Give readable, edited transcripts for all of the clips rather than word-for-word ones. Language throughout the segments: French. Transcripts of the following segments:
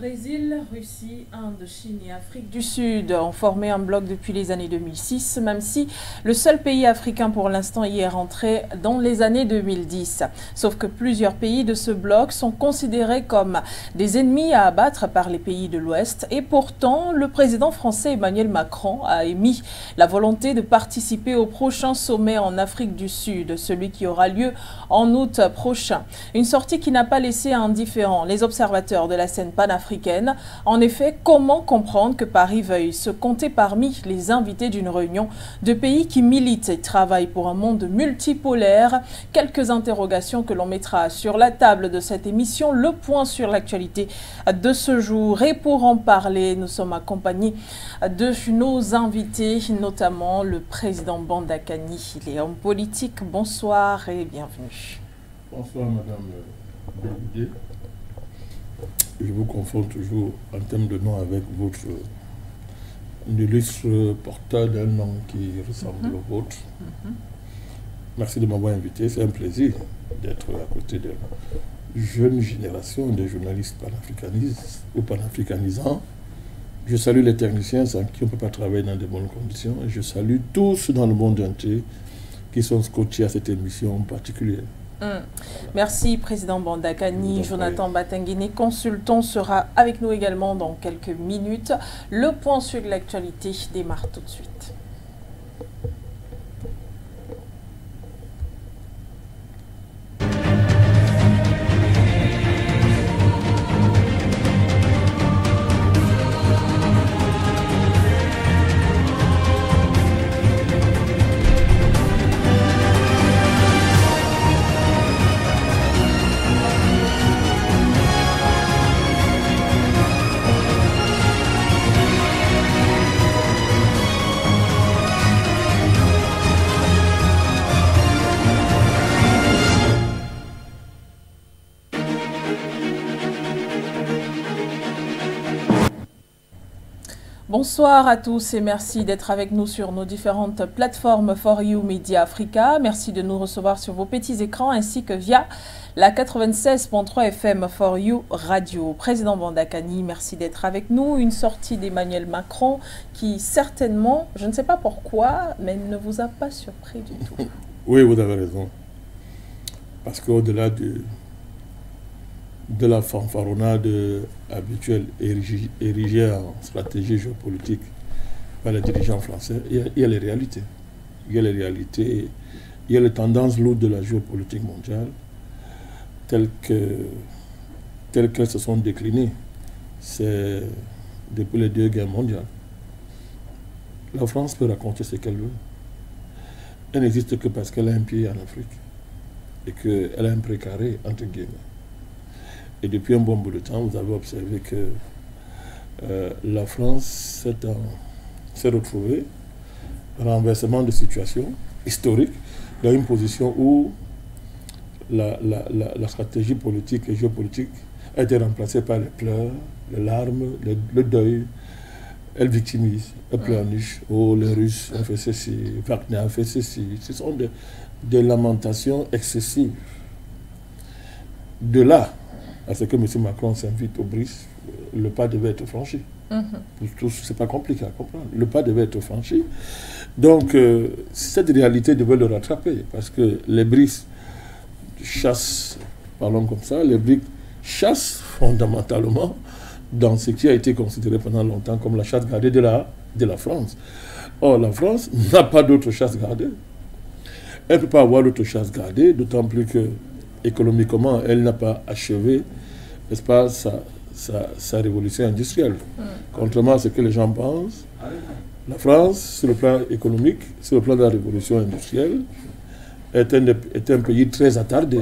Brésil, Russie, Inde, Chine et Afrique du Sud ont formé un bloc depuis les années 2006, même si le seul pays africain pour l'instant y est rentré dans les années 2010. Sauf que plusieurs pays de ce bloc sont considérés comme des ennemis à abattre par les pays de l'Ouest. Et pourtant, le président français Emmanuel Macron a émis la volonté de participer au prochain sommet en Afrique du Sud, celui qui aura lieu en août prochain. Une sortie qui n'a pas laissé indifférents les observateurs de la scène panafricaine. En effet, comment comprendre que Paris veuille se compter parmi les invités d'une réunion de pays qui militent et travaillent pour un monde multipolaire? Quelques interrogations que l'on mettra sur la table de cette émission, le point sur l'actualité de ce jour. Et pour en parler, nous sommes accompagnés de nos invités, notamment le président Bandakani. Il est homme politique. Bonsoir et bienvenue. Bonsoir Madame Bégoudé. Je vous confonds toujours en termes de nom avec votre illustre porteur d'un nom qui ressemble au vôtre. Merci de m'avoir invité. C'est un plaisir d'être à côté de la jeune génération des journalistes panafricanistes ou panafricanisants. Je salue les techniciens sans qui on ne peut pas travailler dans de bonnes conditions. Et je salue tous dans le monde entier qui sont scotchés à cette émission en particulier. Merci, Président Bandakani. Jonathan Batenguini, consultant, sera avec nous également dans quelques minutes. Le point sur l'actualité démarre tout de suite. Bonsoir à tous et merci d'être avec nous sur nos différentes plateformes For You Media Africa. Merci de nous recevoir sur vos petits écrans ainsi que via la 96.3 FM For You Radio. Président Bandakani, merci d'être avec nous. Une sortie d'Emmanuel Macron qui certainement, je ne sais pas pourquoi, mais ne vous a pas surpris du tout. Oui, vous avez raison. Parce qu'au-delà de la fanfaronnade habituelle érigée en stratégie géopolitique par les dirigeants français, il y a les réalités. Il y a les réalités, il y a les tendances lourdes de la géopolitique mondiale telles qu'elles se sont déclinées depuis les 2 guerres mondiales. La France peut raconter ce qu'elle veut. Elle n'existe que parce qu'elle a un pied en Afrique et qu'elle a un précaré, entre guillemets. Et depuis un bon bout de temps, vous avez observé que la France s'est retrouvée, renversement de situation historique, dans une position où la stratégie politique et géopolitique a été remplacée par les pleurs, les larmes, le deuil. Elle victimise, elle pleurniche. Oh, les Russes ont fait ceci, Wagner a fait ceci. Ce sont des lamentations excessives. De là à ce que M. Macron s'invite au BRICS, le pas devait être franchi. Pour tous, c'est pas compliqué à comprendre. Le pas devait être franchi. Donc, cette réalité devait le rattraper, parce que les BRICS chassent, parlons comme ça, les BRICS chassent fondamentalement dans ce qui a été considéré pendant longtemps comme la chasse gardée de la France. Or, la France n'a pas d'autre chasse gardée. Elle ne peut pas avoir d'autre chasse gardée, d'autant plus que économiquement, elle n'a pas achevé, n'est-ce pas, sa révolution industrielle. Contrairement à ce que les gens pensent, la France, sur le plan économique, sur le plan de la révolution industrielle, est un pays très attardé.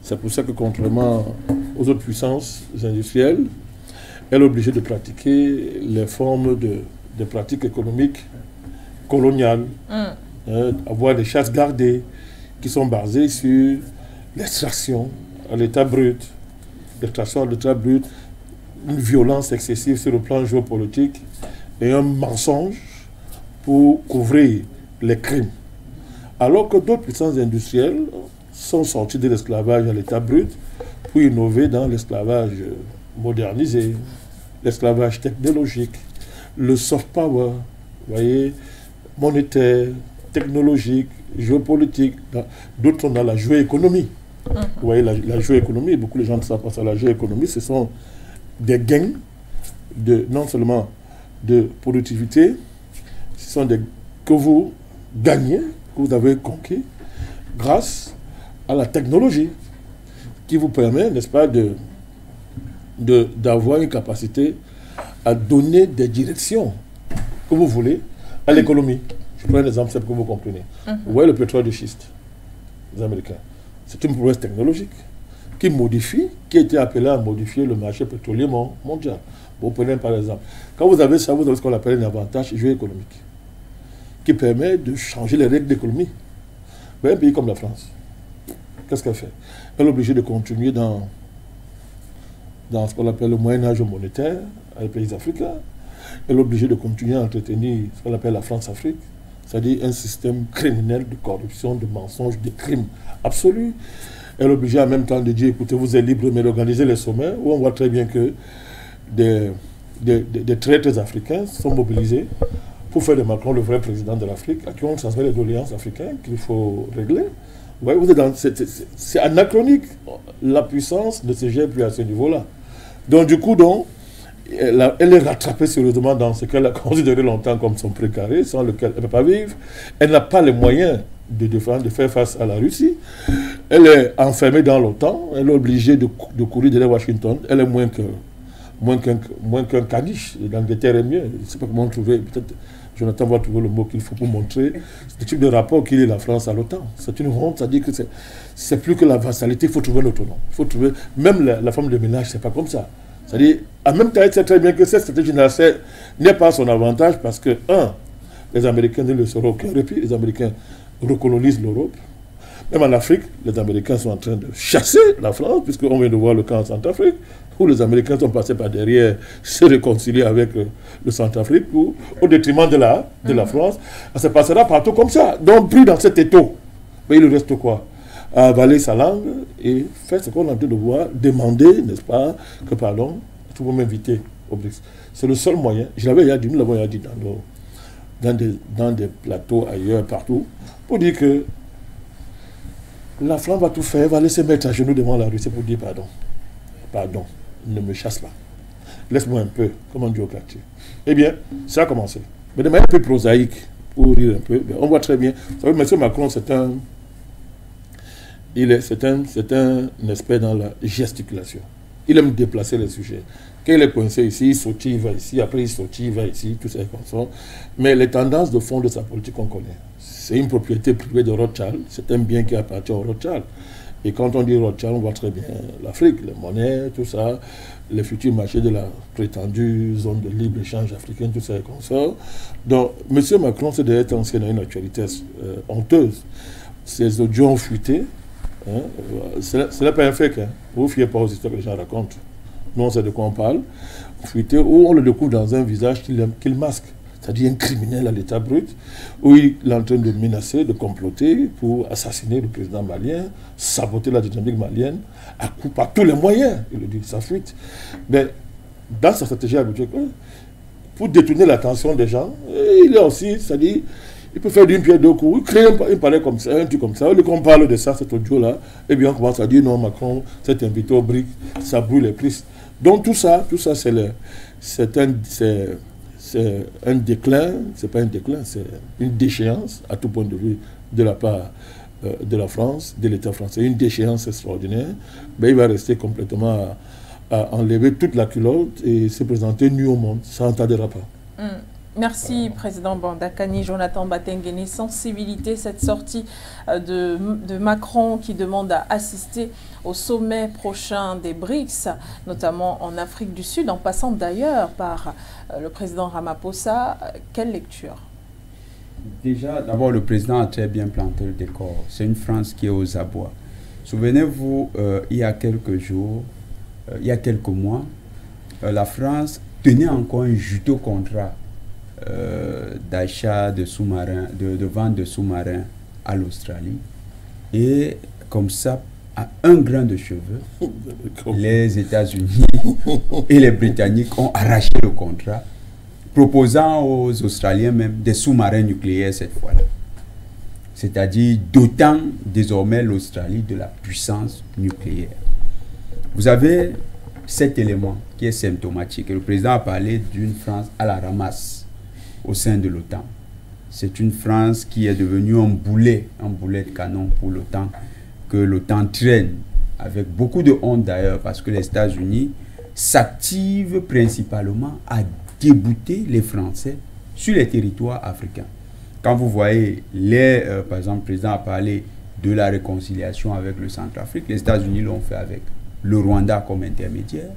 C'est pour ça que, contrairement aux autres puissances industrielles, elle est obligée de pratiquer les formes de pratiques économiques coloniales, avoir des chasses gardées qui sont basées sur l'extraction à l'état brut, une violence excessive sur le plan géopolitique et un mensonge pour couvrir les crimes. Alors que d'autres puissances industrielles sont sorties de l'esclavage à l'état brut pour innover dans l'esclavage modernisé, l'esclavage technologique, le soft power, vous voyez, monétaire, technologique, géopolitique. D'autres, on a la géoéconomie. Vous voyez, la géoéconomie, beaucoup de gens ne savent pas ça. La géoéconomie, ce sont des gains, non seulement de productivité, ce sont des que vous gagnez, que vous avez conquis, grâce à la technologie, qui vous permet, n'est-ce pas, d'avoir une capacité à donner des directions que vous voulez à l'économie. Je prends un exemple simple que vous comprenez. Vous voyez le pétrole de schiste des Américains. C'est une prouesse technologique qui modifie, qui a été appelée à modifier le marché pétrolier mondial. Vous prenez par exemple, quand vous avez ça, vous avez ce qu'on appelle un avantage géoéconomique qui permet de changer les règles d'économie. Mais un pays comme la France, qu'est-ce qu'elle fait? Elle est obligée de continuer dans ce qu'on appelle le Moyen-Âge monétaire, avec les pays africains. Elle est obligée de continuer à entretenir ce qu'on appelle la France-Afrique, c'est-à-dire un système criminel de corruption, de mensonges, de crimes absolus. Elle est obligée en même temps de dire, écoutez, vous êtes libre, mais d'organiser les sommets, où on voit très bien que des traîtres africains sont mobilisés pour faire de Macron le vrai président de l'Afrique, à qui on transmet les doléances africaines qu'il faut régler. Ouais, c'est anachronique. La puissance ne se gère plus à ce niveau-là. Donc, du coup, elle est rattrapée sérieusement dans ce qu'elle a considéré longtemps comme son précaré, sans lequel elle ne peut pas vivre. Elle n'a pas les moyens de faire face à la Russie. Elle est enfermée dans l'OTAN. Elle est obligée de courir derrière Washington. Elle est moins qu'un caniche. L'Angleterre est mieux. Je ne sais pas comment trouver. Peut-être Jonathan va trouver le mot qu'il faut pour montrer le type de rapport qu'il y a la France à l'OTAN. C'est une honte, ça dit que c'est plus que la vassalité, il faut trouver l'autre nom. Il faut trouver, même la femme de ménage, c'est pas comme ça. C'est-à-dire, en même temps, elle sait très bien que cette stratégie n'est pas son avantage parce que, les Américains ne le sauront aucun répit, les Américains recolonisent l'Europe. Même en Afrique, les Américains sont en train de chasser la France, puisqu'on vient de voir le camp en Centrafrique, où les Américains sont passés par derrière, se réconcilier avec le Centrafrique, au détriment de la France. Ça se passera partout comme ça. Donc, pris dans cet étau, mais il reste quoi? À avaler sa langue et faire ce qu'on a en train de voir, demander, n'est-ce pas, que pardon, tout le monde m'inviter au BRICS. C'est le seul moyen, je l'avais déjà dit, nous l'avons déjà dit dans des plateaux ailleurs, partout, pour dire que la France va tout faire, va laisser mettre à genoux devant la Russie pour dire pardon. Pardon, ne me chasse pas. Laisse-moi un peu, comme on dit au quartier. Eh bien, ça a commencé. Mais de manière un peu prosaïque, pour rire un peu, on voit très bien. Vous savez, M. Macron, c'est un expert dans la gesticulation. Il aime déplacer les sujets. Quand il est coincé ici, il saute, il va ici, après il saute, il va ici, tout ça est comme ça. Mais les tendances de fond de sa politique, on connaît. C'est une propriété privée de Rothschild, c'est un bien qui appartient au Rothschild. Et quand on dit Rothschild, on voit très bien l'Afrique, les monnaies, tout ça, les futurs marchés de la prétendue zone de libre-échange africaine, tout ça est comme ça. Donc, M. Macron, c'est d'être ancien dans une actualité honteuse. Ces audios ont fuité. Ce n'est pas un fake. Vous ne vous fiez pas aux histoires que les gens racontent. Nous, on sait de quoi on parle. Fuité, où on le découvre dans un visage qu'il masque. C'est-à-dire un criminel à l'état brut, où il est en train de menacer, de comploter pour assassiner le président malien, saboter la dynamique malienne, à coup par tous les moyens. Il le dit, ça fuite. Mais dans sa stratégie habituelle, pour détourner l'attention des gens, il est aussi, c'est-à-dire, il peut faire d'une pierre deux coups, il crée un palais comme ça, un truc comme ça. Dès qu'on parle de ça, cet audio-là, et bien on commence à dire non, Macron s'est invité au BRICS, ça brûle les prises. Donc tout ça c'est un déclin, c'est pas un déclin, c'est une déchéance à tout point de vue de la part de la France, de l'État français, une déchéance extraordinaire. Mais il va rester complètement à enlever toute la culotte et se présenter nu au monde, ça n'entendra pas. Merci, Président Bandakani. Jonathan Batengene, sensibilité, cette sortie de Macron qui demande à assister au sommet prochain des BRICS, notamment en Afrique du Sud, en passant d'ailleurs par le président Ramaphosa. Quelle lecture? Déjà, d'abord, le président a très bien planté le décor. C'est une France qui est aux abois. Souvenez-vous, il y a quelques jours, il y a quelques mois, la France tenait encore un juteux contrat d'achat de sous-marins, de vente de sous-marins à l'Australie. Et comme ça, à un grain de cheveux, les États-Unis et les Britanniques ont arraché le contrat, proposant aux Australiens même des sous-marins nucléaires cette fois-là. C'est-à-dire dotant désormais l'Australie de la puissance nucléaire. Vous avez cet élément qui est symptomatique. Le président a parlé d'une France à la ramasse au sein de l'OTAN. C'est une France qui est devenue un boulet de canon pour l'OTAN, que l'OTAN traîne, avec beaucoup de honte d'ailleurs, parce que les États-Unis s'activent principalement à débouter les Français sur les territoires africains. Quand vous voyez, par exemple, le président a parlé de la réconciliation avec le Centrafrique, les États-Unis l'ont fait avec le Rwanda comme intermédiaire.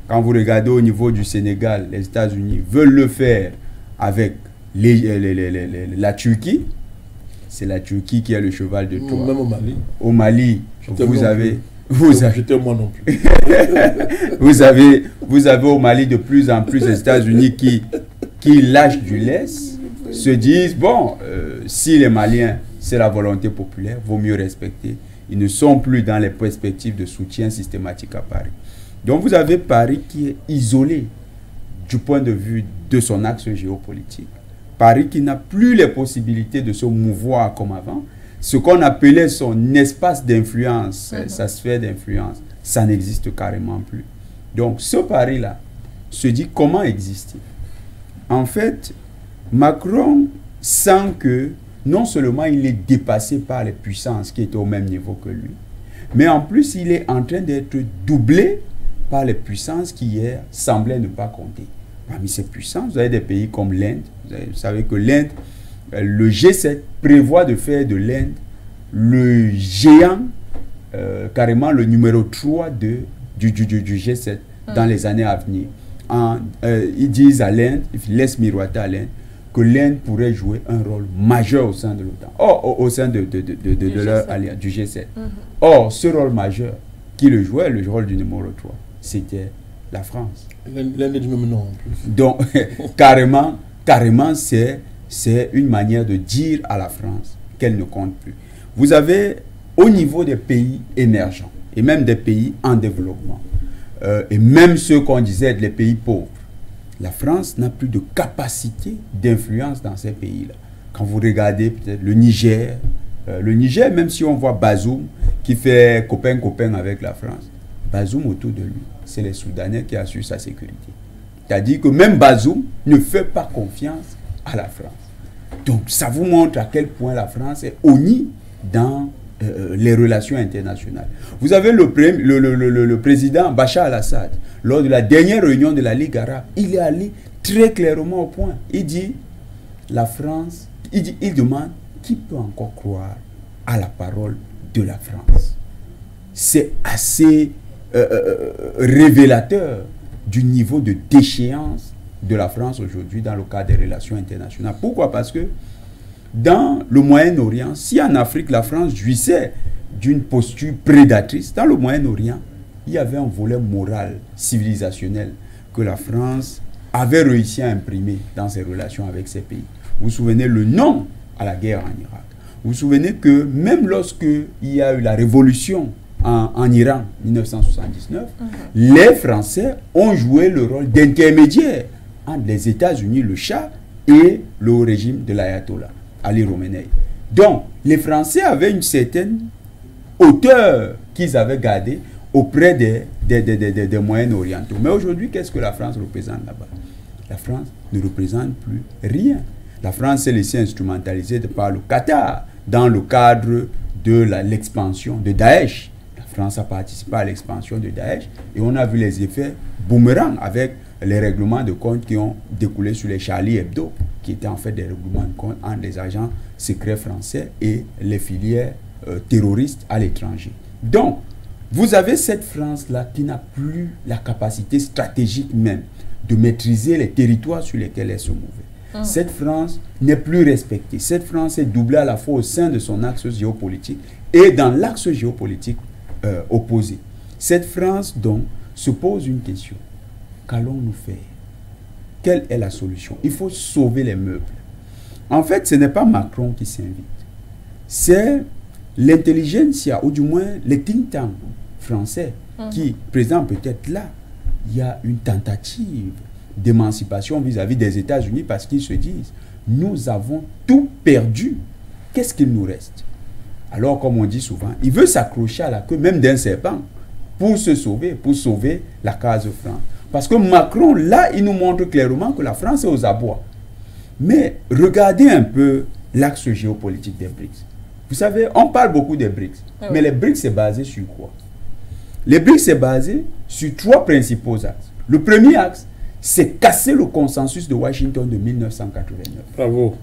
Quand vous regardez au niveau du Sénégal, les États-Unis veulent le faire avec la Turquie. C'est la Turquie qui est le cheval de Troie. Même au Mali. Au Mali, vous avez au Mali de plus en plus les États-Unis qui lâchent du lest, se disent, bon, si les Maliens, c'est la volonté populaire, vaut mieux respecter. Ils ne sont plus dans les perspectives de soutien systématique à Paris. Donc vous avez Paris qui est isolé du point de vue de son axe géopolitique. Paris qui n'a plus les possibilités de se mouvoir comme avant. Ce qu'on appelait son espace d'influence, sa sphère d'influence, ça n'existe carrément plus. Donc ce Paris-là se dit comment exister. En fait, Macron sent que non seulement il est dépassé par les puissances qui étaient au même niveau que lui, mais en plus il est en train d'être doublé par les puissances qui hier semblaient ne pas compter. Parmi ces puissances, vous avez des pays comme l'Inde. Vous savez que l'Inde, le G7 prévoit de faire de l'Inde le géant, carrément le numéro 3 du G7 dans les années à venir. Ils disent à l'Inde, ils laissent miroiter à l'Inde, que l'Inde pourrait jouer un rôle majeur au sein de l'OTAN, au sein de leur alliance, du G7. Or, ce rôle majeur, qui le jouait, le rôle du numéro 3, c'était la France. L'Inde du même nom en plus. Donc, carrément, c'est une manière de dire à la France qu'elle ne compte plus. Vous avez, au niveau des pays émergents, et même des pays en développement, et même ceux qu'on disait être les pays pauvres, la France n'a plus de capacité d'influence dans ces pays-là. Quand vous regardez peut-être le Niger, même si on voit Bazoum qui fait copain avec la France, Bazoum autour de lui, c'est les Soudanais qui assurent sa sécurité. C'est-à-dire que même Bazoum ne fait pas confiance à la France. Donc ça vous montre à quel point la France est honnie dans les relations internationales. Vous avez le président Bachar al-Assad, lors de la dernière réunion de la Ligue arabe, il est allé très clairement au point. Il dit, la France, il demande qui peut encore croire à la parole de la France. C'est assez révélateur du niveau de déchéance de la France aujourd'hui dans le cadre des relations internationales. Pourquoi? Parce que dans le Moyen-Orient, si en Afrique la France jouissait d'une posture prédatrice, dans le Moyen-Orient, il y avait un volet moral, civilisationnel, que la France avait réussi à imprimer dans ses relations avec ces pays. Vous vous souvenez le non à la guerre en Irak. Vous vous souvenez que même lorsque il y a eu la révolution en Iran, 1979, les Français ont joué le rôle d'intermédiaire entre les États-Unis, le Shah, et le régime de l'Ayatollah, Ali Khamenei. Donc, les Français avaient une certaine hauteur qu'ils avaient gardée auprès des moyens orientaux. Mais aujourd'hui, qu'est-ce que la France représente là-bas? La France ne représente plus rien. La France s'est laissée instrumentaliser par le Qatar dans le cadre de l'expansion de Daesh. La France a participé à l'expansion de Daesh et on a vu les effets boomerang avec les règlements de compte qui ont découlé sur les Charlie Hebdo, qui étaient en fait des règlements de compte entre les agents secrets français et les filières terroristes à l'étranger. Donc, vous avez cette France-là qui n'a plus la capacité stratégique même de maîtriser les territoires sur lesquels elle se mouvait. Cette France n'est plus respectée. Cette France est doublée à la fois au sein de son axe géopolitique et dans l'axe géopolitique opposé. Cette France, donc, se pose une question. Qu'allons-nous faire? Quelle est la solution? Il faut sauver les meubles. En fait, ce n'est pas Macron qui s'invite. C'est l'intelligentsia, ou du moins les think tanks français, qui présentent peut-être là, il y a une tentative d'émancipation vis-à-vis des États-Unis parce qu'ils se disent, nous avons tout perdu, qu'est-ce qu'il nous reste? Alors, comme on dit souvent, il veut s'accrocher à la queue même d'un serpent pour se sauver, pour sauver la case France. Parce que Macron, là, il nous montre clairement que la France est aux abois. Mais regardez un peu l'axe géopolitique des BRICS. Vous savez, on parle beaucoup des BRICS, mais les BRICS, c'est basé sur quoi? Les BRICS, c'est basé sur 3 principaux axes. Le premier axe, c'est casser le consensus de Washington de 1989. Bravo.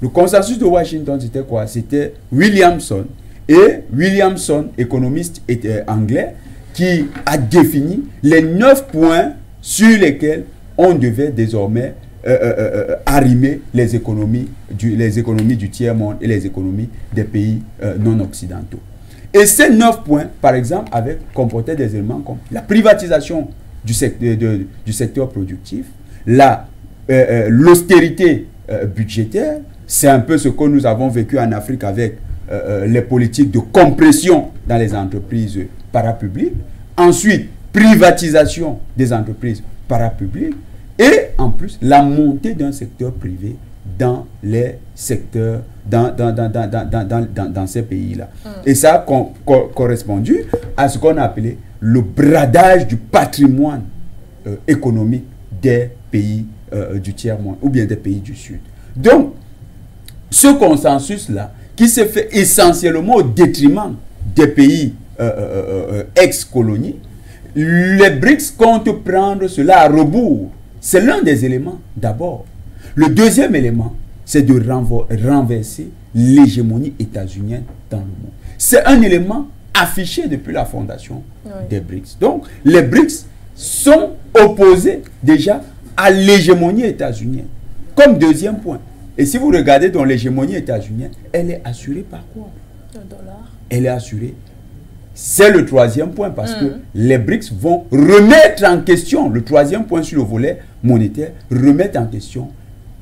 Le consensus de Washington, c'était quoi? C'était Williamson. Et Williamson, économiste anglais, qui a défini les 9 points sur lesquels on devait désormais arrimer les économies du tiers-monde et les économies des pays non occidentaux. Et ces 9 points, par exemple, comportaient des éléments comme la privatisation du secteur productif, l'austérité budgétaire, c'est un peu ce que nous avons vécu en Afrique avec les politiques de compression dans les entreprises parapubliques, ensuite privatisation des entreprises parapubliques, et en plus la montée d'un secteur privé dans les secteurs, dans ces pays-là. Et ça a correspondu à ce qu'on a appelé le bradage du patrimoine économique des pays du tiers-monde ou bien des pays du Sud. Donc, ce consensus-là, qui se fait essentiellement au détriment des pays ex-colonies, les BRICS comptent prendre cela à rebours. C'est l'un des éléments d'abord. Le deuxième élément, c'est de renverser l'hégémonie états-unienne dans le monde. C'est un élément affiché depuis la fondation des BRICS. Donc, les BRICS sont opposés déjà à l'hégémonie états-unienne. Comme deuxième point. Et si vous regardez dans l'hégémonie états-unienne, elle est assurée par quoi? Le dollar. Elle est assurée. C'est le troisième point parce que les BRICS vont remettre en question, le troisième point sur le volet monétaire, remettre en question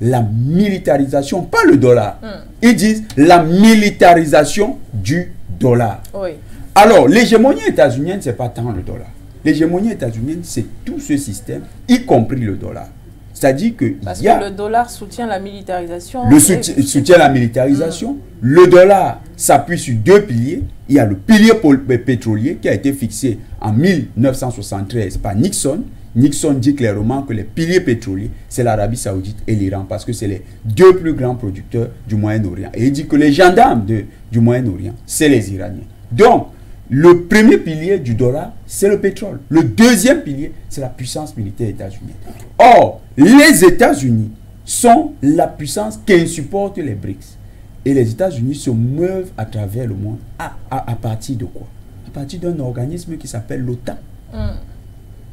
la militarisation, pas le dollar. Ils disent la militarisation du dollar. Oui. Alors, l'hégémonie états-unienne, ce n'est pas tant le dollar. L'hégémonie états-unienne, c'est tout ce système, y compris le dollar. C'est-à-dire que... Parce que le dollar soutient la militarisation. Soutient la militarisation. Le dollar s'appuie sur 2 piliers. Il y a le pilier pétrolier qui a été fixé en 1973 par Nixon. Nixon dit clairement que les piliers pétroliers, c'est l'Arabie Saoudite et l'Iran, parce que c'est les 2 plus grands producteurs du Moyen-Orient. Et il dit que les gendarmes du Moyen-Orient, c'est les Iraniens. Donc, le premier pilier du dollar, c'est le pétrole. Le deuxième pilier, c'est la puissance militaire états-unienne. Or, les États-Unis sont la puissance qui supporte les BRICS. Et les États-Unis se meuvent à travers le monde à partir de quoi? À partir d'un organisme qui s'appelle l'OTAN.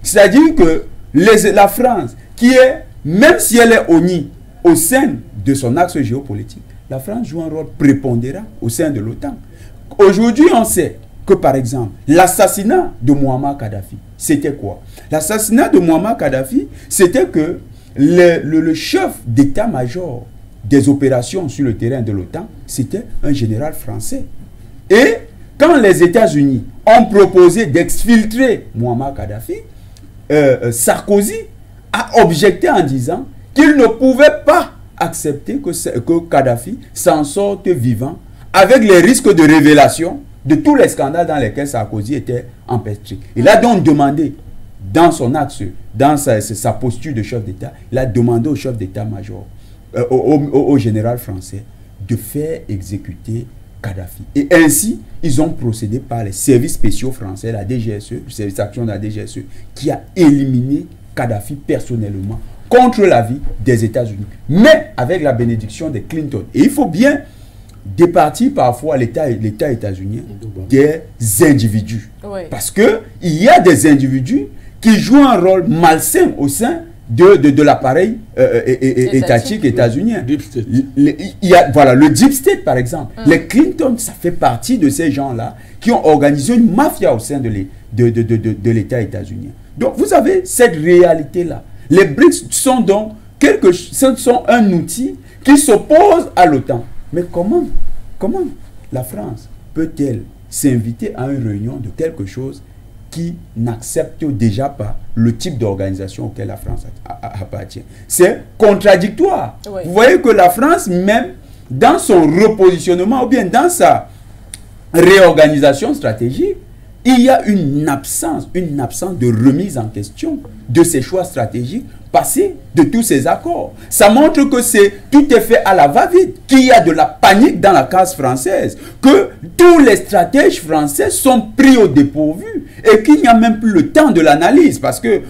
C'est-à-dire que la France, qui est, même si elle est unie au sein de son axe géopolitique, la France joue un rôle prépondérant au sein de l'OTAN. Aujourd'hui, on sait que, par exemple, l'assassinat de Muammar Kadhafi, c'était quoi? L'assassinat de Muammar Kadhafi, c'était que le chef d'état-major des opérations sur le terrain de l'OTAN, c'était un général français. Et quand les États-Unis ont proposé d'exfiltrer Muammar Kadhafi, Sarkozy a objecté en disant qu'il ne pouvait pas accepter que Kadhafi s'en sorte vivant avec les risques de révélation de tous les scandales dans lesquels Sarkozy était empêtré. Il a donc demandé, dans son axe, dans sa posture de chef d'État, il a demandé au chef d'État-major, au général français, de faire exécuter Kadhafi. Et ainsi, ils ont procédé par les services spéciaux français, la DGSE, le service d'action de la DGSE, qui a éliminé Kadhafi personnellement contre l'avis des États-Unis, mais avec la bénédiction de Clinton. Et il faut bien départir parfois l'État états-unien des individus. Oui. Parce qu'il y a des individus qui jouent un rôle malsain au sein de l'appareil étatique états-unien. Il y a, voilà, le Deep State, par exemple. Les Clinton, ça fait partie de ces gens-là qui ont organisé une mafia au sein de l'État états-unien. Donc, vous avez cette réalité-là. Les BRICS sont donc sont un outil qui s'oppose à l'OTAN. Mais comment la France peut-elle s'inviter à une réunion de quelque chose qui n'accepte déjà pas le type d'organisation auquel la France appartient? C'est contradictoire. Oui. Vous voyez que la France, même dans son repositionnement ou bien dans sa réorganisation stratégique, il y a une absence de remise en question de ces choix stratégiques passés, de tous ces accords. Ça montre que tout est fait à la va-vite, qu'il y a de la panique dans la case française, que tous les stratèges français sont pris au dépourvu et qu'il n'y a même plus le temps de l'analyse, parce que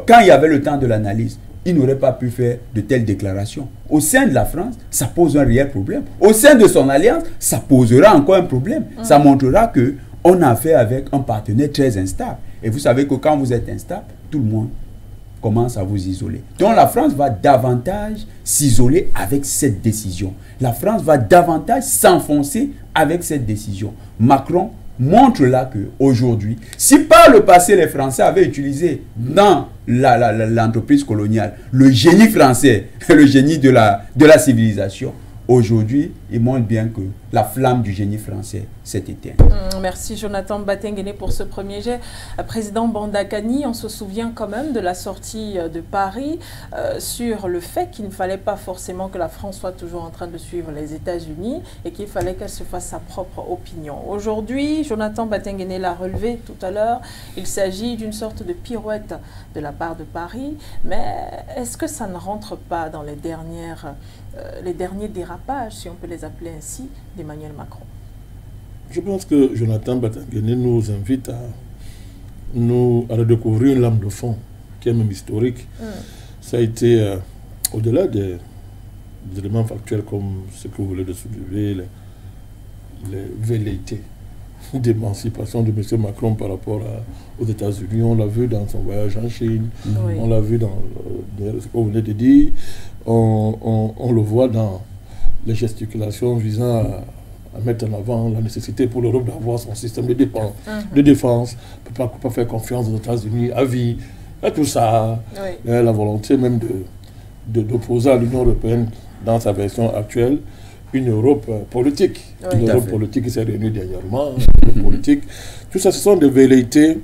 quand il y avait le temps de l'analyse, il n'aurait pas pu faire de telles déclarations. Au sein de la France, ça pose un réel problème. Au sein de son alliance, ça posera encore un problème. Ça montrera que on a affaire avec un partenaire très instable. Et vous savez que quand vous êtes instable, tout le monde commence à vous isoler. Donc la France va davantage s'isoler avec cette décision. La France va davantage s'enfoncer avec cette décision. Macron montre là qu'aujourd'hui, si par le passé les Français avaient utilisé dans l'entreprise coloniale le génie français, le génie de la civilisation, aujourd'hui, il montre bien que la flamme du génie français s'est éteinte. Merci Jonathan Batengene pour ce premier jet. Président Bandakani, on se souvient quand même de la sortie de Paris sur le fait qu'il ne fallait pas forcément que la France soit toujours en train de suivre les États-Unis et qu'il fallait qu'elle se fasse sa propre opinion. Aujourd'hui, Jonathan Batengene l'a relevé tout à l'heure, il s'agit d'une sorte de pirouette de la part de Paris, mais est-ce que ça ne rentre pas dans les derniers dérapages, si on peut les appeler ainsi, d'Emmanuel Macron? Je pense que Jonathan Batengene nous invite à redécouvrir une lame de fond qui est même historique. Ça a été, au-delà des éléments factuels comme ce que vous voulez de soulever, les velléités d'émancipation de M. Macron par rapport aux États-Unis. On l'a vu dans son voyage en Chine, on l'a vu dans ce que vous venez de dire, on le voit dans les gesticulations visant à mettre en avant la nécessité pour l'Europe d'avoir son système de défense, ne peut pas faire confiance aux États-Unis à vie, et tout ça, la volonté même d'opposer à l'Union européenne dans sa version actuelle une Europe politique, une Europe politique qui s'est réunie dernièrement, politique. Tout ça, ce sont des velléités,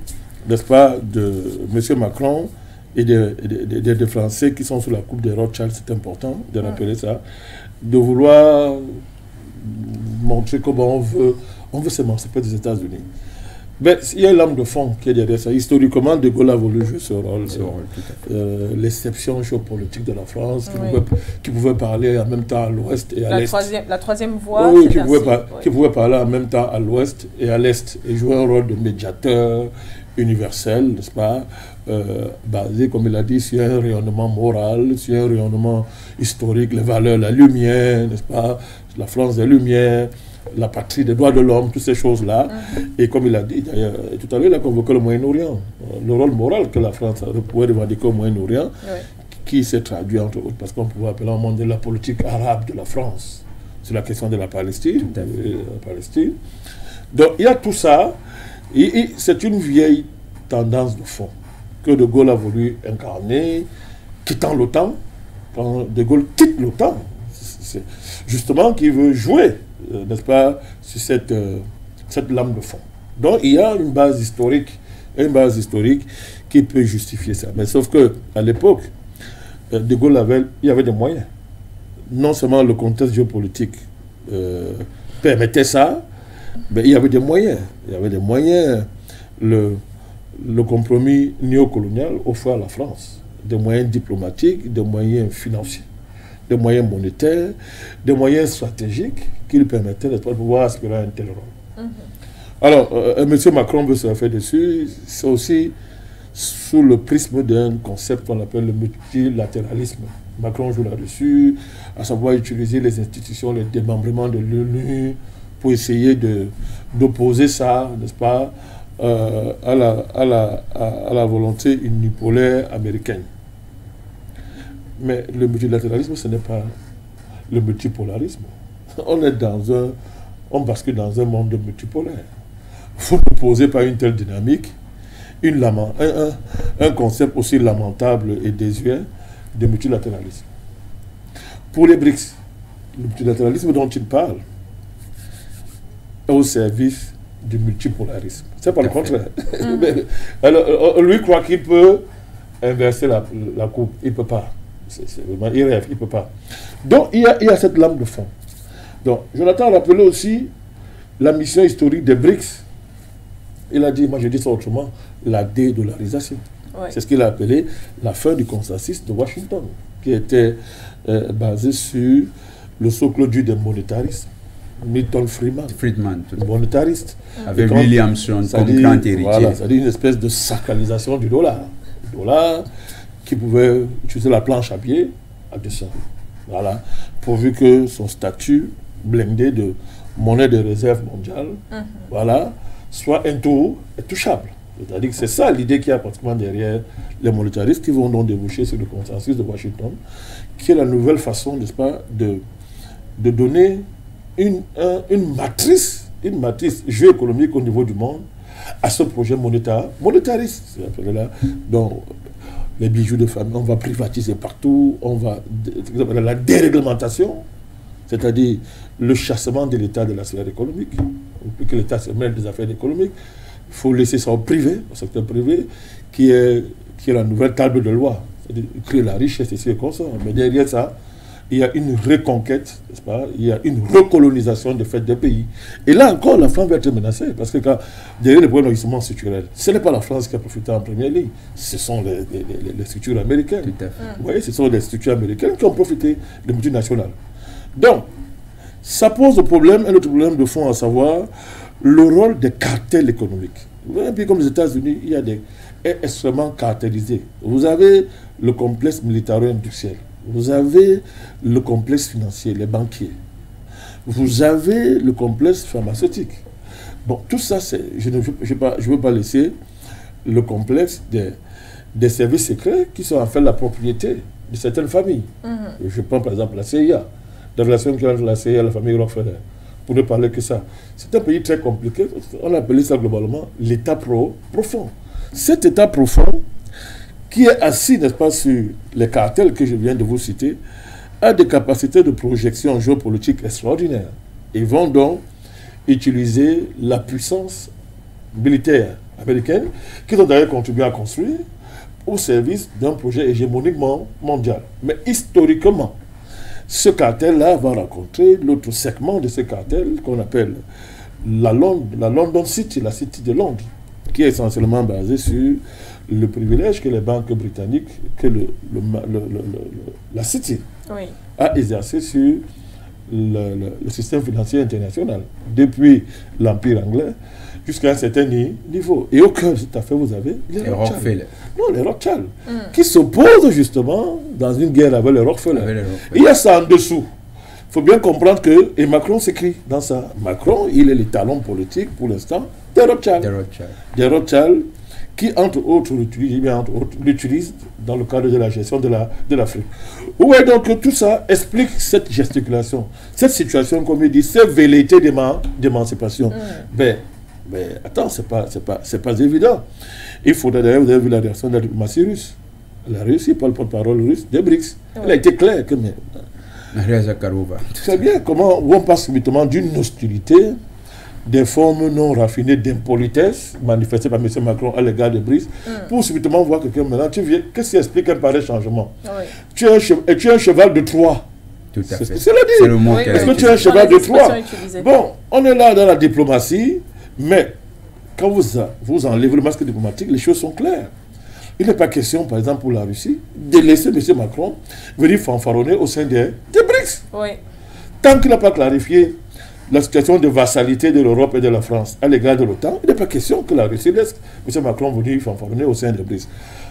n'est-ce pas, de M. Macron et des Français qui sont sous la coupe des Rothschild, c'est important de rappeler ça, de vouloir montrer comment on veut s'émanciper des États-Unis. Mais il y a une lame de fond qui est derrière ça. Historiquement, De Gaulle a voulu jouer ce rôle. L'exception géopolitique de la France, qui pouvait parler en même temps à l'ouest et à l'est. La troisième voie, qui pouvait parler en même temps à l'ouest et à l'est, et jouer un rôle de médiateur universel, n'est-ce pas, basé, comme il a dit, sur un rayonnement moral, sur un rayonnement historique, les valeurs, la lumière, n'est-ce pas, la France des Lumières, la patrie des droits de l'homme, toutes ces choses-là. Et comme il a dit d'ailleurs, tout à l'heure, il a convoqué le Moyen-Orient. Le rôle moral que la France pouvait revendiquer au Moyen-Orient, qui s'est traduit entre autres, parce qu'on pouvait appeler en monde la politique arabe de la France, sur la question de la Palestine. Donc il y a tout ça, et c'est une vieille tendance de fond que De Gaulle a voulu incarner, quittant l'OTAN. Quand De Gaulle quitte l'OTAN, c'est justement qu'il veut jouer, n'est-ce pas, sur cette lame de fond. Donc il y a une base historique qui peut justifier ça. Mais sauf qu'à l'époque, De Gaulle il y avait des moyens. Non seulement le contexte géopolitique permettait ça, mais il y avait des moyens. Il y avait des moyens. Le compromis néocolonial offrait à la France des moyens diplomatiques, des moyens financiers, des moyens monétaires, des moyens stratégiques qui lui permettaient de pouvoir aspirer à un tel rôle. Alors, M. Macron veut se faire dessus, c'est aussi sous le prisme d'un concept qu'on appelle le multilatéralisme. Macron joue là-dessus, à savoir utiliser les institutions, les démembrements de l'ONU pour essayer d'opposer ça, n'est-ce pas, à la volonté unipolaire américaine. Mais le multilatéralisme, ce n'est pas le multipolarisme. On bascule dans un monde multipolaire. Vous ne posez pas une telle dynamique, un concept aussi lamentable et désuet de multilatéralisme. Pour les BRICS, le multilatéralisme dont il parle, au service du multipolarisme. C'est pas le contraire. Alors, lui croit qu'il peut inverser la coupe. Il ne peut pas. Il rêve, il ne peut pas. Donc, il y a cette lame de fond. Donc, Jonathan a rappelé aussi la mission historique des BRICS. Il a dit, moi je dis ça autrement, la dédollarisation. Ouais. C'est ce qu'il a appelé la fin du consensus de Washington, qui était basé sur le socle du monétarisme. Milton Friedman, monétariste. Avec Williamson comme grand héritier. Voilà, c'est-à-dire une espèce de sacralisation du dollar. Le dollar qui pouvait utiliser la planche à pied à dessein. Voilà, pourvu que son statut blindé de monnaie de réserve mondiale, voilà, soit intouchable. C'est-à-dire que c'est ça l'idée qu'il y a pratiquement derrière les monétaristes qui vont donc déboucher sur le consensus de Washington, qui est la nouvelle façon, n'est-ce pas, de donner une matrice géoéconomique au niveau du monde à ce projet monétariste. Donc, les bijoux de famille, on va privatiser partout, on va la déréglementation, c'est-à-dire le chassement de l'État de la sphère économique, plus que l'État se mêle des affaires économiques, il faut laisser ça au privé, au secteur privé, qui est la nouvelle table de loi, c'est-à-dire créer la richesse ici et comme ça. Mais derrière ça, il y a une reconquête, n'est-ce pas? Il y a une recolonisation de fait des pays. Et là encore, la France va être menacée, parce que derrière les problèmes d'ajustement structurel, ce n'est pas la France qui a profité en première ligne, ce sont les structures américaines. Tout à fait. Vous voyez, ce sont les structures américaines qui ont profité des multinationales. Donc, ça pose le problème, un autre problème de fond, à savoir le rôle des cartels économiques. Vous voyez, un pays comme les États-Unis, il y a des extrêmement cartélisés. Vous avez le complexe militaro-industriel. Vous avez le complexe financier, les banquiers. Vous avez le complexe pharmaceutique. Bon, tout ça, je ne veux pas laisser le complexe des services secrets qui sont en fait la propriété de certaines familles. Je prends par exemple la CIA, la relation qu'il y a entre la CIA et la famille Rockefeller. Pour ne parler que ça. C'est un pays très compliqué. On appelle ça globalement l'État profond. Cet État profond, qui est assis, n'est-ce pas, sur les cartels que je viens de vous citer, a des capacités de projection géopolitique extraordinaires. Ils vont donc utiliser la puissance militaire américaine, qu'ils ont d'ailleurs contribué à construire, au service d'un projet hégémonique mondial. Mais historiquement, ce cartel-là va rencontrer l'autre segment de ce cartel qu'on appelle la London City, la City de Londres, qui est essentiellement basée sur le privilège que les banques britanniques, que la City a exercé sur le système financier international, depuis l'Empire anglais jusqu'à un certain niveau. Et au cœur de cette affaire, vous avez les Rothschild. Non, les Rothschild, qui s'opposent justement dans une guerre avec les Rockefeller. Il y a ça en dessous. Il faut bien comprendre que, et Macron s'écrit dans ça, Macron, il est le talon politique pour l'instant des Rothschild. Des Rothschild qui, entre autres, l'utilisent dans le cadre de la gestion de l'Afrique. Oui, donc tout ça explique cette gesticulation, cette situation, comme il dit, cette velléité d'émancipation. Mais attends, c'est pas évident. Il faudrait d'ailleurs, vous avez vu la réaction de la diplomatie russe. La Russie, pas le porte-parole russe des BRICS. Elle a été claire que... Maria Zakharova. Très bien, comment on passe subitement d'une hostilité, des formes non raffinées d'impolitesse manifestées par M. Macron à l'égard des BRICS, pour subitement voir quelqu'un maintenant, tu viens, qu'est-ce qui explique un pareil changement? Tu es un cheval de Troie. Tout à fait. C'est le mot. Est-ce que tu es un cheval de Troie? Bon, on est là dans la diplomatie, mais quand vous enlevez le masque diplomatique, les choses sont claires. Il n'est pas question, par exemple, pour la Russie, de laisser M. Macron venir fanfaronner au sein des BRICS. Tant qu'il n'a pas clarifié la situation de vassalité de l'Europe et de la France à l'égard de l'OTAN, il n'est pas question que la Russie laisse M. Macron venir fanfaronner au sein des BRICS.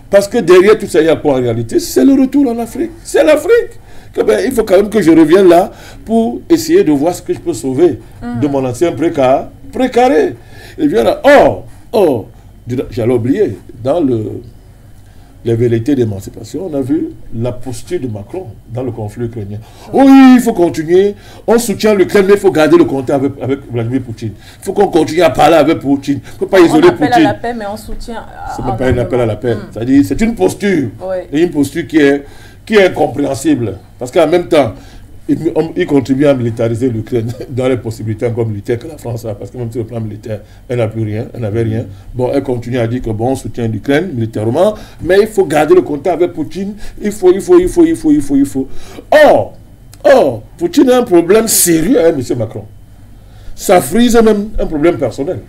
Parce que derrière tout ça, il y a quoi en réalité? C'est le retour en Afrique. C'est l'Afrique. Il faut quand même que je revienne là pour essayer de voir ce que je peux sauver de mon ancien précaré. Et bien là, j'allais oublier, dans les velléités d'émancipation, on a vu la posture de Macron dans le conflit ukrainien. Oui, il faut continuer, on soutient l'Ukraine, mais il faut garder le contact avec Vladimir Poutine. Il faut qu'on continue à parler avec Poutine. Il ne faut pas isoler Poutine. On appelle à la paix, mais on soutient... Ce n'est pas un appel à la paix. C'est-à-dire, c'est une posture, et une posture qui est incompréhensible. Parce qu'en même temps, il contribue à militariser l'Ukraine dans les possibilités encore militaires que la France a, parce que même sur le plan militaire, elle n'a plus rien, elle n'avait rien. Bon, elle continue à dire que bon, on soutient l'Ukraine militairement, mais il faut garder le contact avec Poutine, il faut. Or, Poutine a un problème sérieux, hein, M. Macron. Ça frise même un problème personnel.